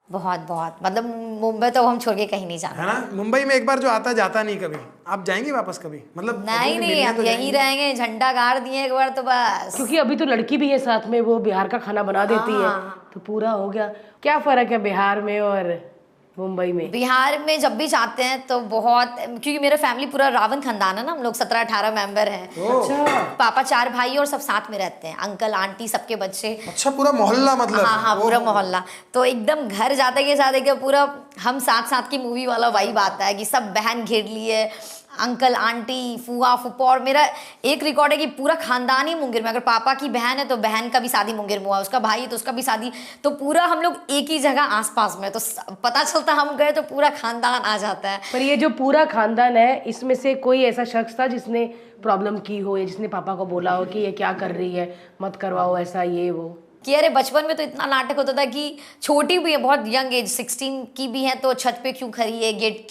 बहुत बहुत मतलब मुंबई तो हम छोड़ के कहीं नहीं जाना है ना। मुंबई में एक बार जो आता जाता नहीं कभी, आप जाएंगे वापस कभी? मतलब नहीं अभी भी नहीं, मिलने हम तो यहीं रहेंगे, झंडा गाड़ दिए एक बार तो बस। क्योंकि अभी तो लड़की भी है साथ में, वो बिहार का खाना बना देती है, तो पूरा हो गया। क्या फर्क है बिहार में और मुंबई में? बिहार में जब भी जाते हैं तो बहुत, क्योंकि मेरा फैमिली पूरा रावण खानदान है ना, हम लोग 17-18 मेंबर हैं। अच्छा। पापा 4 भाई और सब साथ में रहते हैं, अंकल आंटी सबके बच्चे। अच्छा, पूरा मोहल्ला मतलब? हाँ हाँ, पूरा मोहल्ला। तो एकदम घर जाते के साथ एकदम पूरा हम साथ साथ की मूवी वाला वाइब आता है कि सब बहन घेर लिए, अंकल आंटी फूआ फूफा। और मेरा एक रिकॉर्ड है कि पूरा खानदान ही मुंगेर में, अगर पापा की बहन है तो बहन का भी शादी मुंगेर में हुआ, उसका भाई है तो उसका भी शादी, तो पूरा हम लोग एक ही जगह आसपास में, तो पता चलता हम गए तो पूरा खानदान आ जाता है। पर ये जो पूरा खानदान है, इसमें से कोई ऐसा शख्स था जिसने प्रॉब्लम की हो या जिसने पापा को बोला हो कि ये क्या कर रही है, मत करवाओ ऐसा ये वो? कि अरे बचपन में तो इतना नाटक होता था कि छोटी भी है, बहुत यंग एज 16 की भी है, तो छत पे क्यों खड़ी है, गेट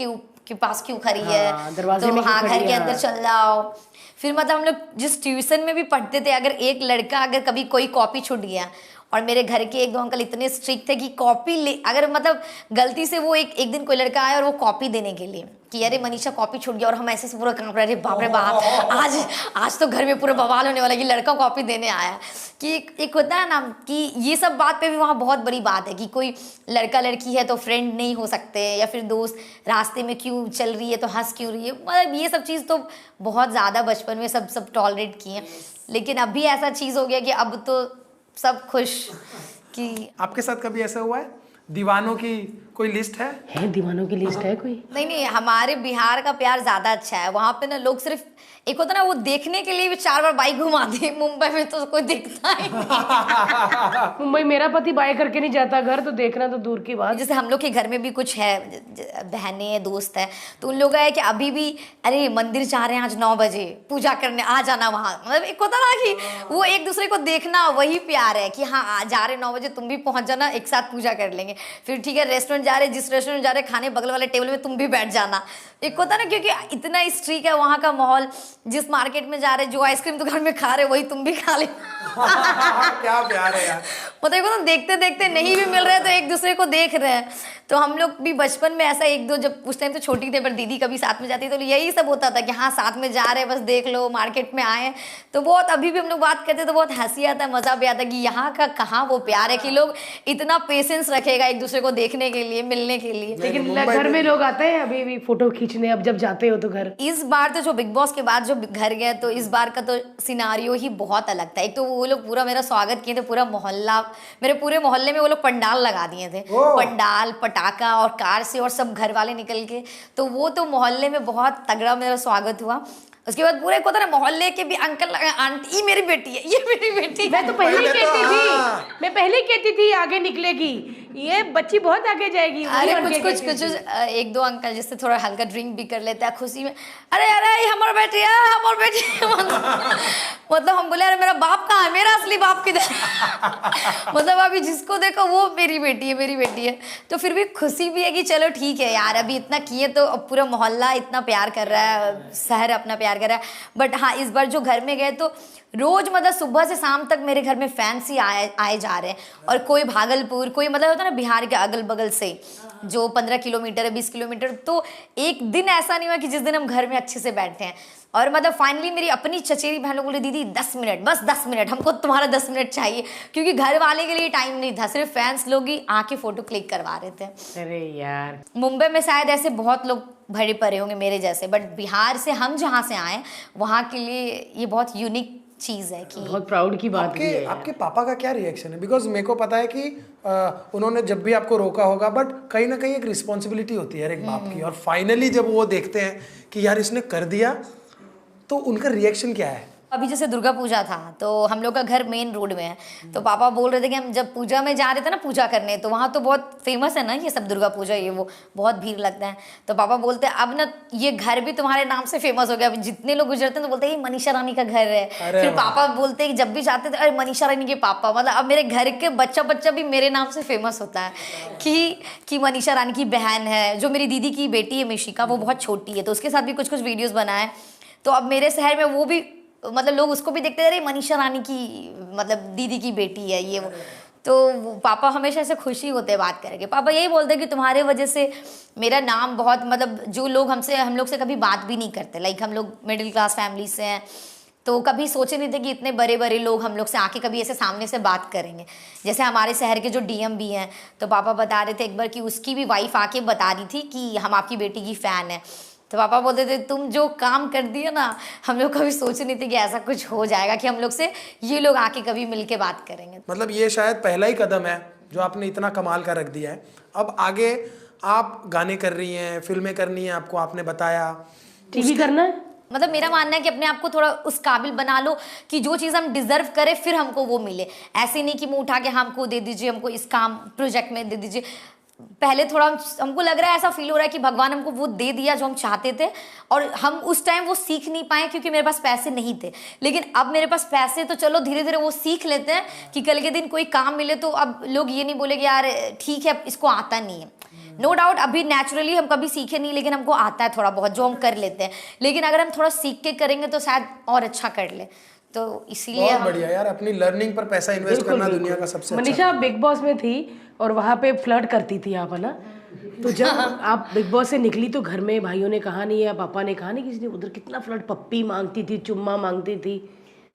के पास क्यों खड़ी है, दरवाजे तो में क्यों हाँ खड़ी घर के है, अंदर चल जाओ। फिर मतलब हम लोग जिस ट्यूशन में भी पढ़ते थे, अगर एक लड़का अगर कभी कोई कॉपी छूट गया, और मेरे घर के 1-2 अंकल इतने स्ट्रिक्ट थे कि कॉपी ले, अगर मतलब गलती से वो एक दिन कोई लड़का आया और वो कॉपी देने के लिए कि अरे मनीषा कॉपी छूट गया, और हम ऐसे से पूरा कांप रहे, बाप रे बाप, आज तो घर में पूरा बवाल होने वाला कि लड़का कॉपी देने आया। कि एक होता है ना कि ये सब बात पे भी वहाँ बहुत बड़ी बात है कि कोई लड़का लड़की है तो फ्रेंड नहीं हो सकते, या फिर दोस्त रास्ते में क्यों चल रही है तो हंस क्यों रही है, मतलब ये सब चीज़ तो बहुत ज़्यादा बचपन में सब टॉलरेट किए। लेकिन अभी ऐसा चीज़ हो गया कि अब तो सब खुश। कि आपके साथ कभी ऐसा हुआ है? दीवानों की कोई लिस्ट है? दीवानों की लिस्ट है कोई? नहीं, हमारे बिहार का प्यार ज्यादा अच्छा है। वहां पे ना लोग सिर्फ एक होता है ना, वो देखने के लिए भी 4 बार बाइक घुमाते हैं। मुंबई में तो कोई दिखता ही नहीं। मुंबई मेरा पति बाइक करके नहीं जाता घर, तो देखना तो दूर की बात। जैसे हम लोग के घर में भी कुछ है, बहनें दोस्त है, तो उन लोग है कि अभी भी अरे मंदिर जा रहे हैं आज 9 बजे पूजा करने, आ जाना वहाँ। मतलब एक होता ना कि वो एक दूसरे को देखना, वही प्यार है कि हाँ जा रहे 9 बजे, तुम भी पहुंच जाना, एक साथ पूजा कर लेंगे। फिर ठीक है, रेस्टोरेंट जा रहे, जिस रेस्टोरेंट जा रहे खाने, बगल वाले टेबल में तुम भी बैठ जाना। एक होता ना, क्योंकि इतना स्ट्रिक्ट है वहाँ का माहौल। जिस मार्केट में जा रहे, जो आइसक्रीम दुकान में खा रहे, वही तुम भी खा ले। क्या प्यार है यार। मतलब तो देखते देखते नहीं भी मिल रहे तो एक दूसरे को देख रहे हैं। तो हम लोग भी बचपन में ऐसा 1-2, जब उस टाइम तो छोटी थे, पर दीदी कभी साथ में जाती तो यही सब होता था कि हाँ साथ में जा रहे, बस देख लो, मार्केट में आए। तो बहुत अभी भी हम लोग बात करते तो बहुत हंसी आता है, मजा भी आता है कि यहाँ का कहाँ वो प्यार है कि लोग इतना पेशेंस रखेगा एक दूसरे को देखने के लिए, मिलने के लिए। लेकिन घर में लोग आते हैं अभी भी फोटो खींचने, अब जब जाते हो तो घर? इस बार तो जो बिग बॉस के बाद जो घर गए, तो इस बार का तो सिनारियो ही बहुत अलग था। एक तो वो लोग पूरा मेरा स्वागत किए थे, पूरा मोहल्ला, मेरे पूरे मोहल्ले में वो लोग पंडाल लगा दिए थे, पंडाल, पटाखा और कार से, और सब घर वाले निकल के, तो वो तो मोहल्ले में बहुत तगड़ा मेरा स्वागत हुआ। उसके बाद पूरे को ना मोहल्ले के भी अंकल आंटी, ये मेरी बेटी है, ये मेरी बेटी। मैं तो पहले कहती थी, मैं पहले कहती थी आगे निकलेगी, ये बच्ची बहुत आगे जाएगी। अरे कुछ 1-2 अंकल जिससे थोड़ा हल्का ड्रिंक भी कर लेते हैं खुशी में, अरे ये हमारा बेटी है, हमारा बेटी। मतलब हम बोले अरे मेरा बाप कहाँ है, मेरा असली बाप किधर। मतलब अभी जिसको देखो वो मेरी बेटी है, मेरी बेटी है। तो फिर भी खुशी भी है कि चलो ठीक है यार, अभी इतना किए तो अब पूरा मोहल्ला इतना प्यार कर रहा है, शहर अपना प्यार कर रहा है। बट हाँ, इस बार जो घर में गए तो रोज मतलब सुबह से शाम तक मेरे घर में फैंस ही आए जा रहे हैं। और कोई भागलपुर, कोई मतलब होता है ना बिहार के अगल बगल से, जो 15 किलोमीटर है, 20 किलोमीटर। तो एक दिन ऐसा नहीं हुआ कि जिस दिन हम घर में अच्छे से बैठे हैं। और मतलब फाइनली मेरी अपनी चचेरी बहन लोग बोले दीदी 10 मिनट, बस 10 मिनट, हमको तुम्हारा 10 मिनट चाहिए, क्योंकि घर वाले के लिए टाइम नहीं था, सिर्फ फैंस लोग ही आके फोटो क्लिक करवा रहे थे। अरे यार, मुंबई में शायद ऐसे बहुत लोग भरे पड़े होंगे मेरे जैसे, बट बिहार से हम जहाँ से आए वहाँ के लिए ये बहुत यूनिक चीज है कि बहुत प्राउड की बात भी है। आपके पापा का क्या रिएक्शन है? बिकॉज मेरे को पता है कि उन्होंने जब भी आपको रोका होगा, बट कहीं ना कहीं एक रिस्पॉन्सिबिलिटी होती है एक बाप की, और फाइनली जब वो देखते हैं कि यार इसने कर दिया, तो उनका रिएक्शन क्या है? अभी जैसे दुर्गा पूजा था तो हम लोग का घर मेन रोड में है, तो पापा बोल रहे थे कि हम जब पूजा में जा रहे थे ना पूजा करने, तो वहाँ तो बहुत फेमस है ना ये सब दुर्गा पूजा, ये वो बहुत भीड़ लगता है। तो पापा बोलते हैं अब ना ये घर भी तुम्हारे नाम से फेमस हो गया, अब जितने लोग गुजरते हैं तो बोलते हैं ये मनीषा रानी का घर है। फिर पापा बोलते हैं कि जब भी जाते थे अरे मनीषा रानी के पापा, मतलब अब मेरे घर के बच्चा भी मेरे नाम से फेमस होता है कि मनीषा रानी की बहन है। जो मेरी दीदी की बेटी है मिशिका, वो बहुत छोटी है, तो उसके साथ भी कुछ वीडियोज बनाए। तो अब मेरे शहर में वो भी मतलब लोग उसको भी देखते रहे, मनीषा रानी की मतलब दीदी की बेटी है ये वो। तो पापा हमेशा ऐसे खुशी होते हैं बात करके। पापा यही बोलते हैं कि तुम्हारे वजह से मेरा नाम बहुत, मतलब जो लोग हम लोग से कभी बात भी नहीं करते, लाइक हम लोग मिडिल क्लास फैमिली से हैं, तो कभी सोचे नहीं थे कि इतने बड़े बड़े लोग हम लोग से आके कभी ऐसे सामने से बात करेंगे। जैसे हमारे शहर के जो डीएम भी हैं, तो पापा बता रहे थे एक बार कि उसकी भी वाइफ आके बता रही थी कि हम आपकी बेटी की फ़ैन है। तो पापा बोलते थे तुम जो काम कर दिए ना, हम लोग कभी सोचे नहीं थे कि ऐसा कुछ हो जाएगा कि हम लोग से ये लोग आके कभी मिल के बात करेंगे। मतलब ये शायद पहला ही कदम है जो आपने इतना कमाल का रख दिया है। अब आगे आप गाने कर रही हैं, फिल्में करनी है आपको, आपने बताया टीवी करना है। मतलब मेरा मानना है कि अपने आप को थोड़ा उस काबिल बना लो कि जो चीज़ हम डिजर्व करें फिर हमको वो मिले। ऐसे नहीं कि मुंह उठा के हमको दे दीजिए, हमको इस काम प्रोजेक्ट में दे दीजिए। पहले थोड़ा हमको लग रहा है, ऐसा फील हो रहा है कि भगवान हमको वो दे दिया जो हम चाहते थे, और हम उस टाइम वो सीख नहीं पाए क्योंकि मेरे पास पैसे नहीं थे। लेकिन अब मेरे पास पैसे, तो चलो धीरे धीरे वो सीख लेते हैं कि कल के दिन कोई काम मिले तो अब लोग ये नहीं बोलेंगे यार ठीक है इसको आता नहीं है। नो डाउट अभी नेचुरली हम कभी सीखे नहीं, लेकिन हमको आता है थोड़ा बहुत जो हम कर लेते हैं। लेकिन अगर हम थोड़ा सीख के करेंगे तो शायद और अच्छा कर ले। तो इसीलिए बहुत बढ़िया यार, अपनी लर्निंग पर पैसा इन्वेस्ट करना दुनिया का सबसे मनीषा आप बिग बॉस में थी और वहाँ पे फ्लर्ट करती थी आप, है ना? तो जब आप बिग बॉस से निकली तो घर में भाइयों ने कहा नहीं, या पापा ने कहा नहीं, किसी ने उधर कितना फ्लर्ट, पप्पी मांगती थी, चुम्मा मांगती थी?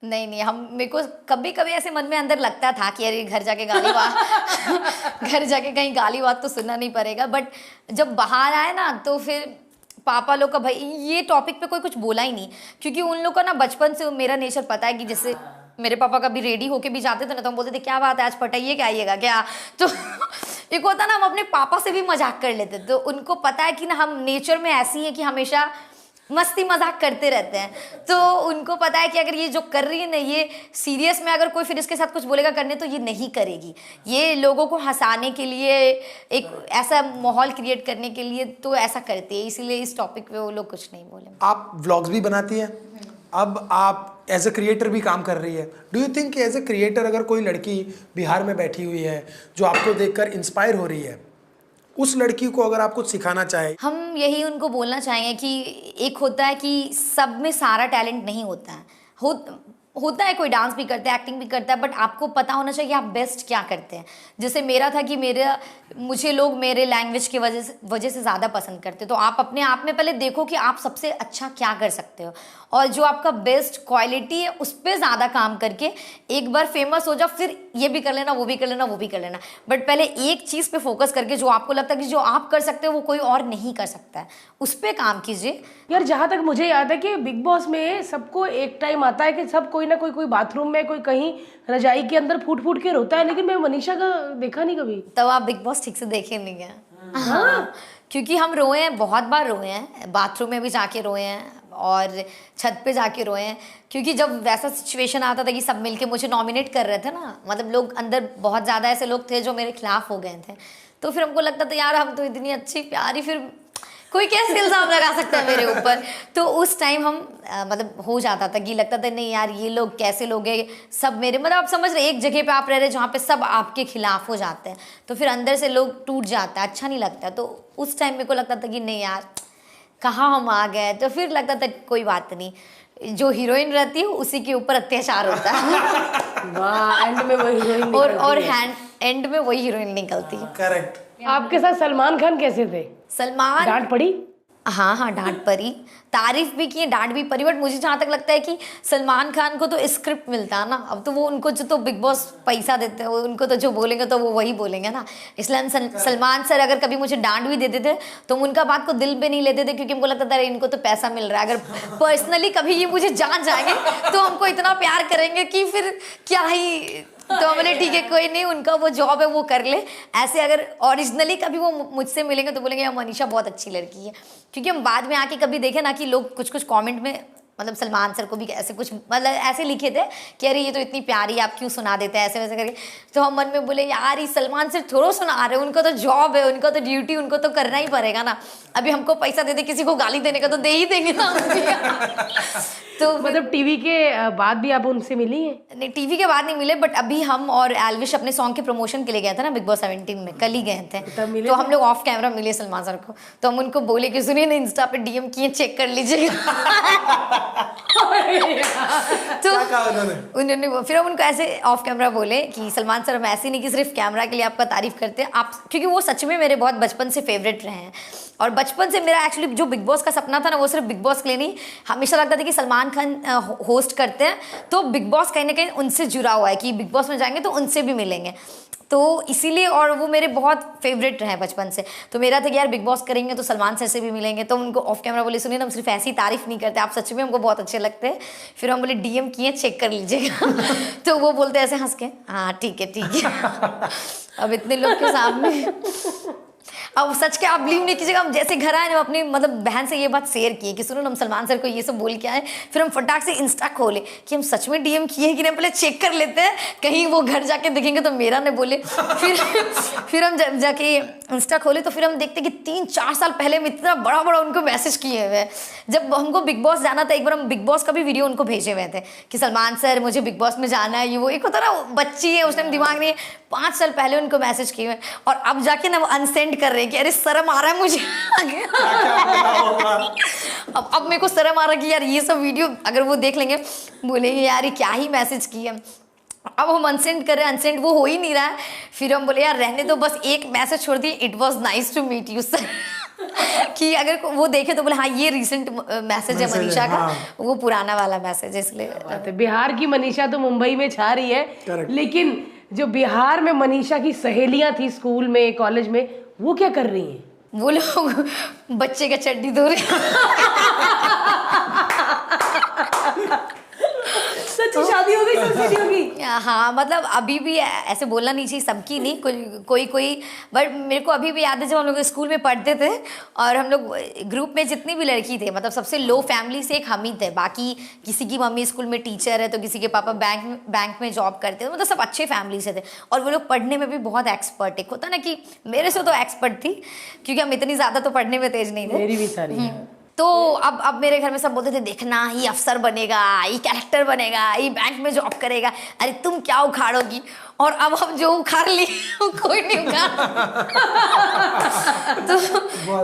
नहीं, हम मेरे को कभी कभी ऐसे मन में अंदर लगता था कि अरे घर जाके घर जाके कहीं गाली बात तो सुनना नहीं पड़ेगा। बट जब बाहर आए ना तो फिर पापा लोग का, भाई ये टॉपिक पे कोई कुछ बोला ही नहीं, क्योंकि उन लोग का ना बचपन से मेरा नेचर पता है कि जैसे मेरे पापा कभी रेडी होके भी जाते थे ना, तो हम बोलते थे क्या बात है आज पटाइए क्या आइएगा क्या। तो एक होता ना, हम अपने पापा से भी मजाक कर लेते, तो उनको पता है कि ना हम नेचर में ऐसी हैं कि हमेशा मस्ती मजाक करते रहते हैं। तो उनको पता है कि अगर ये जो कर रही है ना, ये सीरियस में अगर कोई फिर इसके साथ कुछ बोलेगा करने तो ये नहीं करेगी, ये लोगों को हंसाने के लिए, एक ऐसा माहौल क्रिएट करने के लिए तो ऐसा करती है। इसीलिए इस टॉपिक पे वो लोग कुछ नहीं बोले। आप व्लॉग्स भी बनाती हैं, अब आप एज ए क्रिएटर भी काम कर रही है। Do you think as a creator अगर कोई लड़की बिहार में बैठी हुई है जो आपको देखकर इंस्पायर हो रही है, उस लड़की को अगर आप कुछ सिखाना चाहे? हम यही उनको बोलना चाहेंगे कि एक होता है कि सब में सारा टैलेंट नहीं होता है, होता है कोई डांस भी करता है, एक्टिंग भी करता है, बट आपको पता होना चाहिए आप बेस्ट क्या करते हैं। जैसे मेरा था कि मुझे लोग मेरे लैंग्वेज की वजह से ज़्यादा पसंद करते, तो आप अपने आप में पहले देखो कि आप सबसे अच्छा क्या कर सकते हो, और जो आपका बेस्ट क्वालिटी है उस पर ज़्यादा काम करके एक बार फेमस हो जाओ, फिर ये भी कर लेना, वो भी कर लेना, वो भी कर लेना। बट पहले एक चीज़ पे फोकस करके जो आपको लगता है कि जो आप कर सकते हो वो कोई और नहीं कर सकता है, उस पर काम कीजिए। यार जहाँ तक मुझे याद है कि बिग बॉस में सबको एक टाइम आता है कि सब कोई ना कोई बाथरूम में, कोई कहीं रजाई के अंदर फूट फूट के रोता है, लेकिन मैं मनीषा का देखा नहीं कभी। तब आप बिग बॉस ठीक से देखे नहीं है। हाँ, क्योंकि हम रोए हैं, बहुत बार रोए हैं, बाथरूम में भी जाके रोए हैं और छत पे जाके रोए हैं, क्योंकि जब वैसा सिचुएशन आता था कि सब मिलके मुझे नॉमिनेट कर रहे थे ना, मतलब लोग अंदर बहुत ज़्यादा ऐसे लोग थे जो मेरे खिलाफ हो गए थे, तो फिर हमको लगता था यार हम तो इतनी अच्छी प्यारी, फिर कोई कैसे इल्ज़ाम लगा सकता है मेरे ऊपर। तो उस टाइम हम मतलब हो जाता था कि लगता था नहीं यार ये लोग कैसे लोग हैं, सब मेरे, मतलब आप समझ रहे, एक जगह पे आप रह रहे जहाँ पे सब आपके खिलाफ हो जाते हैं, तो फिर अंदर से लोग टूट जाता है, अच्छा नहीं लगता। तो उस टाइम मेरे को लगता था कि नहीं यार कहाँ हम आ गए, तो फिर लगता था कोई बात नहीं, जो हीरोइन रहती है उसी के ऊपर अत्याचार होता है। वाह, एंड में वही हीरोइन और एंड में वही हीरोइन निकलती है। करेक्ट। आपके साथ सलमान खान कैसे थे? सलमान, डांट पड़ी? हाँ डांट पड़ी, तारीफ भी की, डांट भी पड़ी, बट मुझे जहाँ तक लगता है कि सलमान खान को तो स्क्रिप्ट मिलता है ना, अब तो वो उनको जो तो बिग बॉस पैसा देते हैं, उनको तो जो बोलेंगे तो वो वही बोलेंगे ना। इसलिए सलमान सर अगर कभी मुझे डांट भी देते थे तो हम उनका बात को दिल पे नहीं लेते थे, क्योंकि हमको लगता था इनको तो पैसा मिल रहा है, अगर पर्सनली कभी ये मुझे जान जाएंगे तो हमको इतना प्यार करेंगे कि फिर क्या ही। तो हमने ठीक है कोई नहीं, उनका वो जॉब है वो कर ले। ऐसे अगर ओरिजिनली कभी वो मुझसे मिलेंगे तो बोलेंगे यार मनीषा बहुत अच्छी लड़की है, क्योंकि हम बाद में आके कभी देखे ना कि लोग कुछ कुछ कमेंट में, मतलब सलमान सर को भी ऐसे कुछ मतलब ऐसे लिखे थे कि अरे ये तो इतनी प्यारी, आप क्यों सुना देते हैं ऐसे वैसे करके। तो हम मन में बोले यार ये सलमान सर थोड़ा सुना रहे, उनको तो जॉब है, उनको तो ड्यूटी, उनको तो करना ही पड़ेगा ना। अभी हमको पैसा दे दे किसी को गाली देने का तो दे ही देंगे ना। तो मतलब टीवी के बाद भी आप उनसे मिली हैं? नहीं, टीवी के बाद नहीं मिले, बट अभी हम और एल्विश अपने सॉन्ग के प्रमोशन के लिए गए थे ना बिग बॉस 17 में, कल ही गए थे, तो हम लोग ऑफ कैमरा मिले सलमान सर को, तो हम उनको बोले कि सुनिए ना इंस्टा पे डीएम किए, चेक कर लीजिएगा। तो क्या कहा उन्होंने? उन्होंने फिर हम उनको ऐसे ऑफ कैमरा बोले कि सलमान सर हम ऐसे नहीं कि सिर्फ कैमरा के लिए आपका तारीफ करते हैं आप, क्योंकि वो सच में मेरे बहुत बचपन से फेवरेट रहे हैं। और बचपन से मेरा एक्चुअली जो बिग बॉस का सपना था ना, वो सिर्फ बिग बॉस के लिए नहीं, हमेशा लगता था कि सलमान खान होस्ट करते हैं तो बिग बॉस कहीं ना कहीं उनसे जुड़ा हुआ है कि बिग बॉस में जाएंगे तो उनसे भी मिलेंगे, तो इसीलिए। और वो मेरे बहुत फेवरेट रहे बचपन से, तो मेरा था कि यार बिग बॉस करेंगे तो सलमान सर से भी मिलेंगे। तो उनको ऑफ कैमरा बोले सुनिए ना, हम सिर्फ ऐसी तारीफ नहीं करते, आप सच में हमको बहुत अच्छे लगते हैं। फिर हम बोले डीएम किए, चेक कर लीजिएगा। तो वो बोलते ऐसे हंस के हाँ ठीक है। अब इतने लोग के सामने अब सच के आप बिलीव नहीं कीजिएगा, हम जैसे घर आए ना अपनी मतलब बहन से ये बात शेयर की कि सुनो हम सलमान सर को ये सब बोल के आए। फिर हम फटाक से इंस्टा खोले कि हम सच में डीएम किए कि नहीं, पहले चेक कर लेते हैं, कहीं वो घर जाके देखेंगे तो मेरा ने बोले। फिर हम जाके इंस्टा खोले तो फिर हम देखते कि 3-4 साल पहले हम इतना बड़ा बड़ा उनको मैसेज किए हुए। जब हमको बिग बॉस जाना था, एक बार हम बिग बॉस का भी वीडियो उनको भेजे हुए थे कि सलमान सर मुझे बिग बॉस में जाना है, ये वो एक होता ना बच्ची है उस टाइम दिमाग नहीं है, 5 साल पहले उनको मैसेज किए हुए। और अब जाके ना वो अनसेंड कर रहे हैं कि अरे शर्म आ रहा है मुझे। अब मेरे को शर्म आ रहा है कि यार ये सब वीडियो अगर वो देख लेंगे बोलेंगे यार ये क्या ही मैसेज किया। अब हम अनसेंड कर रहे हैं, अनसेंड वो हो ही नहीं रहा है। फिर हम बोले यार रहने दो, बस एक मैसेज छोड़ दिए, it was nice to meet you sir. कि अगर वो देखे तो बोले हाँ ये रिसेंट मैसेज है मनीषा का, वो पुराना वाला मैसेज है, इसलिए। बिहार की मनीषा तो मुंबई में छा रही है, लेकिन जो बिहार में मनीषा की सहेलियां थी स्कूल में कॉलेज में, वो क्या कर रही हैं? वो लोग बच्चे का चड्डी धो रहे। सच्ची शादी हो गई सबकी होगी। हाँ मतलब अभी भी ऐसे बोलना नहीं चाहिए, सबकी नहीं, कोई बट मेरे को अभी भी याद है जब हम लोग स्कूल में पढ़ते थे और हम लोग ग्रुप में जितनी भी लड़की थे, मतलब सबसे लो फैमिली से एक हम ही थे, बाकी किसी की मम्मी स्कूल में टीचर है तो किसी के पापा बैंक में जॉब करते थे, मतलब सब अच्छे फैमिली से थे। और वो लोग पढ़ने में भी बहुत एक्सपर्ट, एक होता ना कि मेरे से तो एक्सपर्ट थी क्योंकि हम इतनी ज़्यादा तो पढ़ने में तेज नहीं थे, मेरी भी सारी। तो अब मेरे घर में सब बोलते थे देखना ये अफसर बनेगा, ये कैरेक्टर बनेगा, ये बैंक में जॉब करेगा, अरे तुम क्या उखाड़ोगी। और अब हम जो उखाड़ लिए कोई नहीं उखाड़।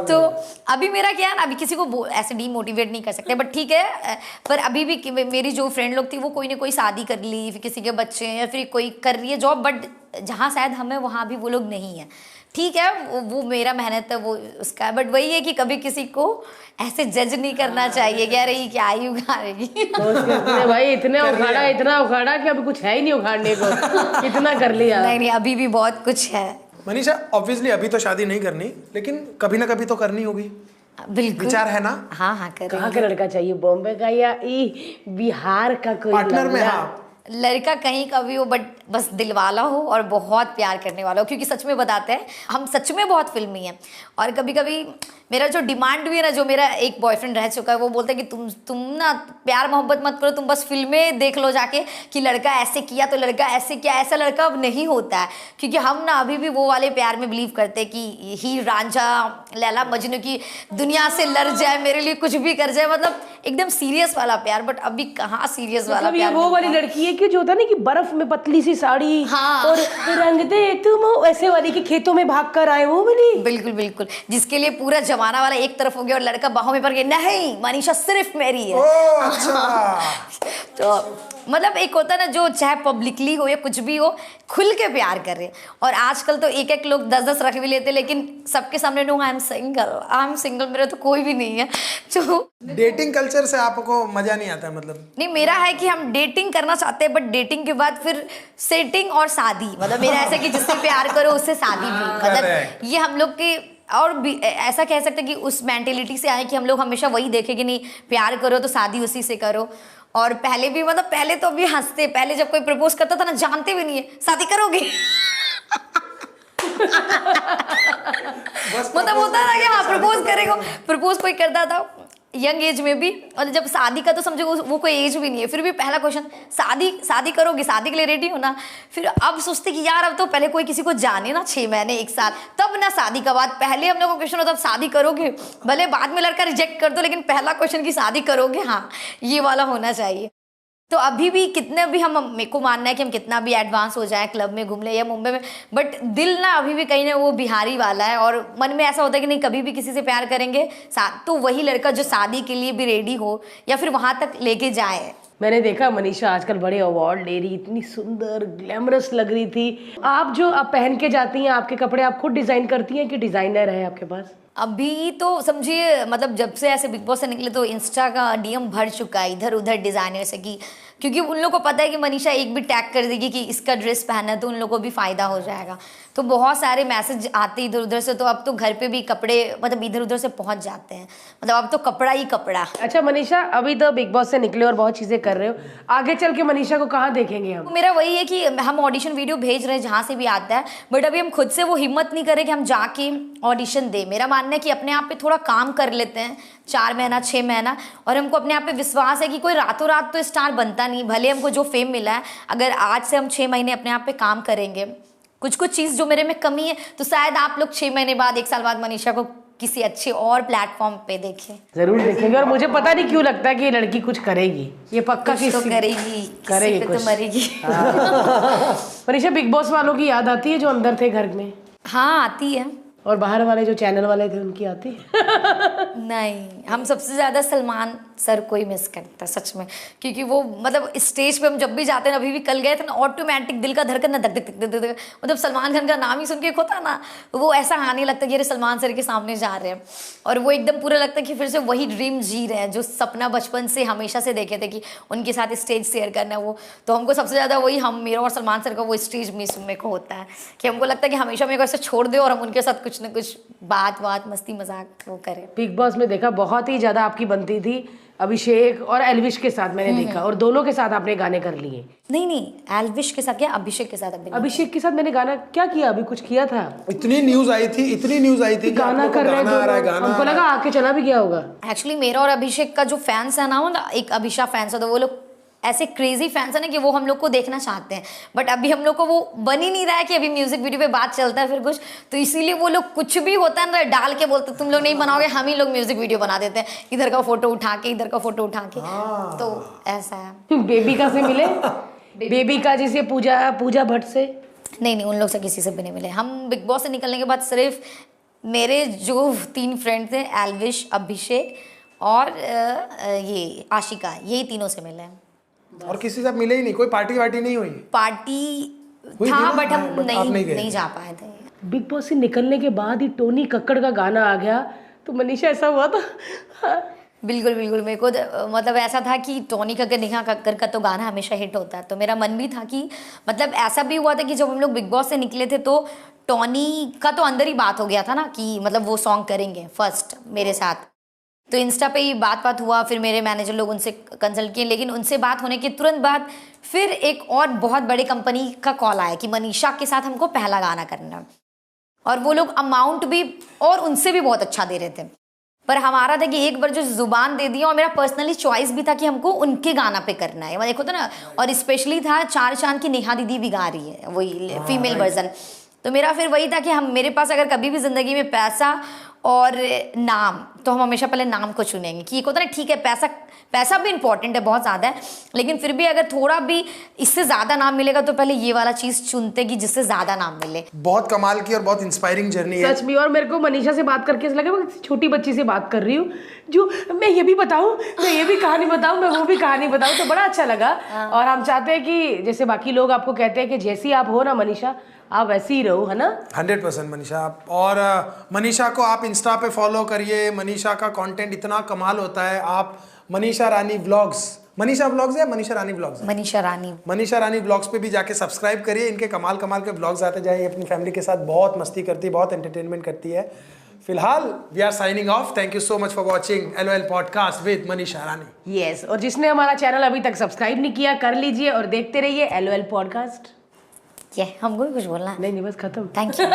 तो अभी मेरा क्या है ना, अभी किसी को ऐसे डीमोटिवेट नहीं कर सकते, बट ठीक है। पर अभी भी मेरी जो फ्रेंड लोग थी वो कोई ना कोई शादी कर ली, फिर किसी के बच्चे या फिर कोई कर रही है जॉब, बट जहाँ शायद हमें वहाँ भी वो लोग नहीं है। ठीक है वो मेरा मेहनत है, वो उसका, बट वही है कि कभी किसी को ऐसे जज नहीं करना चाहिए कि अरे ये क्या ही उखाड़ेगी। भाई इतना उखाड़ा कि अभी कुछ है ही नहीं उखाड़ने को, इतना कर लिया। नहीं अभी भी बहुत कुछ है। मनीषा ऑब्वियसली अभी तो शादी नहीं करनी, लेकिन कभी ना कभी तो करनी होगी, बिल्कुल विचार है ना? हाँ करेंगे। कहाँ का लड़का चाहिए, बॉम्बे का या बिहार का कोई पार्टनर में? हाँ लड़का कहीं का भी हो, बट बस दिल वाला हो और बहुत प्यार करने वाला हो, क्योंकि सच में बताते हैं हम सच में बहुत फिल्मी हैं। और कभी कभी मेरा जो डिमांड भी है ना, जो मेरा एक बॉयफ्रेंड रह चुका है वो बोलता है कि तुम ना प्यार मोहब्बत मत करो, तुम बस फिल्में देख लो जाके कि लड़का ऐसे किया तो लड़का ऐसे किया। ऐसा लड़का अब नहीं होता है, क्योंकि हम ना अभी भी वो वाले प्यार में बिलीव करते हैं कि ही रांझा लैला मजनू की दुनिया से लड़ जाए, मेरे लिए कुछ भी कर जाए, मतलब एकदम सीरियस वाला प्यार। बट अभी कहाँ सीरियस वाला प्यार, वो वाली लड़की है कि जो होता है ना कि बर्फ में पतली सी साड़ी, हाँ। और रंग दे तुम वैसे वाली कि खेतों में भाग कर आए, वो वाली। बिल्कुल जिसके लिए पूरा जमाना वाला एक तरफ हो गया और लड़का बाहों में पड़ गया, नहीं मनीषा सिर्फ मेरी है। अच्छा। तो मतलब एक होता है ना जो चाहे पब्लिकली हो या कुछ भी हो, खुल के प्यार करे। और आजकल तो एक लोग 10 रख भी लेते, लेकिन सबके सामने नो आई एम सिंगल, मेरा तो कोई भी नहीं है। तो डेटिंग कल्चर से आपको मजा नहीं आता? मतलब नहीं, मेरा है कि हम डेटिंग करना चाहते हैं, बट डेटिंग के बाद फिर सेटिंग और शादी, मतलब मेरा ऐसा कि जिससे प्यार करो उससे शादी भी, मतलब ये हम लोग के। और भी ऐसा कह सकते हैं कि उस मेंटेलिटी से आए कि हम लोग हमेशा वही देखें कि नहीं प्यार करो तो शादी उसी से करो। और पहले भी मतलब पहले तो भी हंसते, पहले जब कोई प्रपोज करता था ना, जानते भी नहीं है शादी करोगे। मतलब होता था कि हाँ प्रपोज करेगा, प्रपोज कोई करता था यंग एज में भी, और जब शादी का तो समझो वो कोई एज भी नहीं है, फिर भी पहला क्वेश्चन शादी करोगे, शादी के लिए रेडी हो ना। फिर अब सोचते कि यार अब तो पहले कोई किसी को जाने ना 6 महीने 1 साल, तब ना शादी का बात। पहले हम लोग को क्वेश्चन होता अब शादी करोगे, भले बाद में लड़का रिजेक्ट कर दो, लेकिन पहला क्वेश्चन की शादी करोगे, हाँ ये वाला होना चाहिए। तो अभी भी कितने भी हम, मेरे को मानना है कि हम कितना भी एडवांस हो जाए, क्लब में घूम ले या मुंबई में, बट दिल ना अभी भी कहीं ना वो बिहारी वाला है। और मन में ऐसा होता है कि नहीं, कभी भी किसी से प्यार करेंगे तो वही लड़का जो शादी के लिए भी रेडी हो या फिर वहां तक लेके जाए। मैंने देखा मनीषा आजकल बड़े अवार्ड ले रही, इतनी सुंदर ग्लैमरस लग रही थी। आप जो आप पहन के जाती हैं, आपके कपड़े आप खुद डिजाइन करती हैं कि डिजाइनर है आपके पास? अभी तो समझिए, मतलब जब से ऐसे बिग बॉस से निकले तो इंस्टा का डीएम भर चुका है इधर उधर डिजाइनर से, कि क्योंकि उन लोगों को पता है कि मनीषा एक भी टैग कर देगी कि इसका ड्रेस पहना है तो उन लोगों को भी फायदा हो जाएगा। तो बहुत सारे मैसेज आते इधर उधर से, तो अब तो घर पे भी कपड़े मतलब इधर उधर से पहुंच जाते हैं, मतलब अब तो कपड़ा ही कपड़ा। अच्छा मनीषा, अभी तो बिग बॉस से निकले और बहुत चीजें कर रहे हो, आगे चल के मनीषा को कहाँ देखेंगे हम? मेरा वही है कि हम ऑडिशन वीडियो भेज रहे हैं जहाँ से भी आता है, बट अभी हम खुद से वो हिम्मत नहीं करें कि हम जाके ऑडिशन दें। मेरा मानना है कि अपने आप पे थोड़ा काम कर लेते हैं 4 महीना 6 महीना, और हमको अपने आप पे विश्वास है कि कोई रातों रात तो स्टार बनता नहीं। भले हमको जो फेम मिला है, अगर आज से हम 6 महीने अपने आप पे काम करेंगे, कुछ चीज़ जो मेरे में कमी है, तो शायद आप लोग 6 महीने बाद 1 साल बाद मनीषा को किसी अच्छे और प्लेटफॉर्म पे देखें। जरूर देखेंगे। और मुझे पता नहीं क्यों लगता है कि ये लड़की कुछ करेगी, ये पक्का कुछ तो करेगी, किसी पे तो मरेगी। मनीषा, बिग बॉस वालों की याद आती है जो अंदर थे घर में? हाँ आती है। और बाहर वाले जो चैनल वाले थे उनकी आती है? नहीं, हम सबसे ज़्यादा सलमान सर को ही मिस करता है सच में, क्योंकि वो मतलब स्टेज पे हम जब भी जाते हैं, अभी भी कल गए थे ना, ऑटोमेटिक दिल का धड़कन ना धक धक धक धक धक, मतलब सलमान खान का नाम ही सुन के होता ना, वो ऐसा आने लगता है कि अरे सलमान सर के सामने जा रहे हैं, और वो एकदम पूरा लगता है कि फिर से वही ड्रीम जी रहे हैं जो सपना बचपन से हमेशा से देखे थे कि उनके साथ स्टेज शेयर करना है। वो तो हमको सबसे ज़्यादा वही मेरा और सलमान सर का वो स्टेज मिस मेरे को होता है कि हमको लगता है कि हमेशा मेरे को ऐसे छोड़ दे और हम उनके साथ कुछ ना कुछ बात मस्ती मजाक वो करें। बिग बॉस में देखा बहुत ही ज़्यादा आपकी बनती थी अभिषेक और एल्विश के साथ, मैंने देखा, और दोनों के साथ आपने गाने कर लिए। नहीं, एल्विश के साथ क्या, अभिषेक के साथ। अभिषेक के साथ मैंने गाना क्या किया, अभी कुछ किया था? इतनी न्यूज आई थी गाना कर रहे थे, हमको लगा आके चला भी गया होगा। एक्चुअली मेरा और अभिषेक का जो फैंस है ना, एक अभिषा फैंस है, तो वो लोग ऐसे क्रेजी फैंस है ना कि वो हम लोग को देखना चाहते हैं, बट अभी हम लोग को वो बन ही नहीं रहा है कि अभी म्यूजिक वीडियो पे बात चलता है फिर कुछ, तो इसीलिए वो लोग कुछ भी होता है ना डाल के बोलते तुम लोग नहीं बनाओगे, हम ही लोग म्यूजिक वीडियो बना देते हैं, इधर का फोटो उठा के इधर का फोटो उठा के। तो ऐसा है। बेबिका से मिले? बेबिका जी से, पूजा भट्ट से? नहीं, उन लोग से किसी से भी नहीं मिले। हम बिग बॉस से निकलने के बाद सिर्फ मेरे जो 3 फ्रेंड थे, एल्विश, अभिषेक और ये आशिका, यही तीनों से मिले हैं। और किसी से मिले ही नहीं? कोई पार्टी वार्टी नहीं हुई? पार्टी था बट हम नहीं जा पाए थे। बिग बॉस से निकलने के बाद ही टोनी कक्कड़ का गाना आ गया, तो मनीषा ऐसा हुआ था? बिल्कुल मेरे को मतलब ऐसा था कि टोनी कक्कड़ नेहा कक्कड़ का तो गाना हमेशा हिट होता है, तो मेरा मन भी था कि मतलब ऐसा भी हुआ था कि जब हम लोग बिग बॉस से निकले थे तो टोनी का तो अंदर ही बात हो गया था ना कि मतलब वो सॉन्ग करेंगे फर्स्ट मेरे साथ, तो इंस्टा पे ही बात हुआ, फिर मेरे मैनेजर लोग उनसे कंसल्ट किए, लेकिन उनसे बात होने के तुरंत बाद फिर एक और बहुत बड़ी कंपनी का कॉल आया कि मनीषा के साथ हमको पहला गाना करना, और वो लोग अमाउंट भी और उनसे भी बहुत अच्छा दे रहे थे, पर हमारा था कि एक बार जो जुबान दे दिया, और मेरा पर्सनली चॉइस भी था कि हमको उनके गाना पे करना है, देखो तो ना, और स्पेशली था 4 चांद की नेहा दीदी भी गा रही है वही फीमेल वर्जन, तो मेरा फिर वही था कि हम मेरे पास अगर कभी भी जिंदगी में पैसा और नाम, तो हम हमेशा पहले नाम को चुनेंगे कि होता है ठीक है, पैसा भी इंपॉर्टेंट है, बहुत ज़्यादा है, लेकिन फिर भी अगर थोड़ा भी इससे ज़्यादा नाम मिलेगा तो पहले ये वाला चीज़ चुनते कि जिससे ज़्यादा नाम मिले। बहुत कमाल की और बहुत इंस्पायरिंग जर्नी है सच में। और मेरे को मनीषा से बात करके ऐसा लगा मैं छोटी बच्ची से बात कर रही हूँ, जो मैं ये भी बताऊँ, मैं ये भी कहानी बताऊँ, मैं वो भी कहानी बताऊँ, तो बड़ा अच्छा लगा। और हम चाहते हैं कि जैसे बाकी लोग आपको कहते हैं कि जैसी आप हो ना मनीषा, आप वैसे ही रहो, है ना? 100% मनीषा। और मनीषा को आप इंस्टा पे फॉलो करिए, मनीषा का कंटेंट इतना कमाल होता है। आप मनीषा रानी व्लॉग्स, मनीषा व्लॉग्स या मनीषा रानी व्लॉग्स? मनीषा रानी व्लॉग्स पे भी जाके सब्सक्राइब करिए, इनके कमाल के व्लॉग्स आते जाइए, अपनी फैमिली के साथ बहुत मस्ती करती है, बहुत एंटरटेनमेंट करती है। फिलहाल we are signing off. Thank you so much for watching LOL podcast with Manisha Rani. Yes, और जिसने हमारा चैनल अभी तक सब्सक्राइब नहीं किया, कर लीजिए और देखते रहिए LOL पॉडकास्ट। हमको भी कुछ बोलना है? नहीं, बस खत्म। Thank you.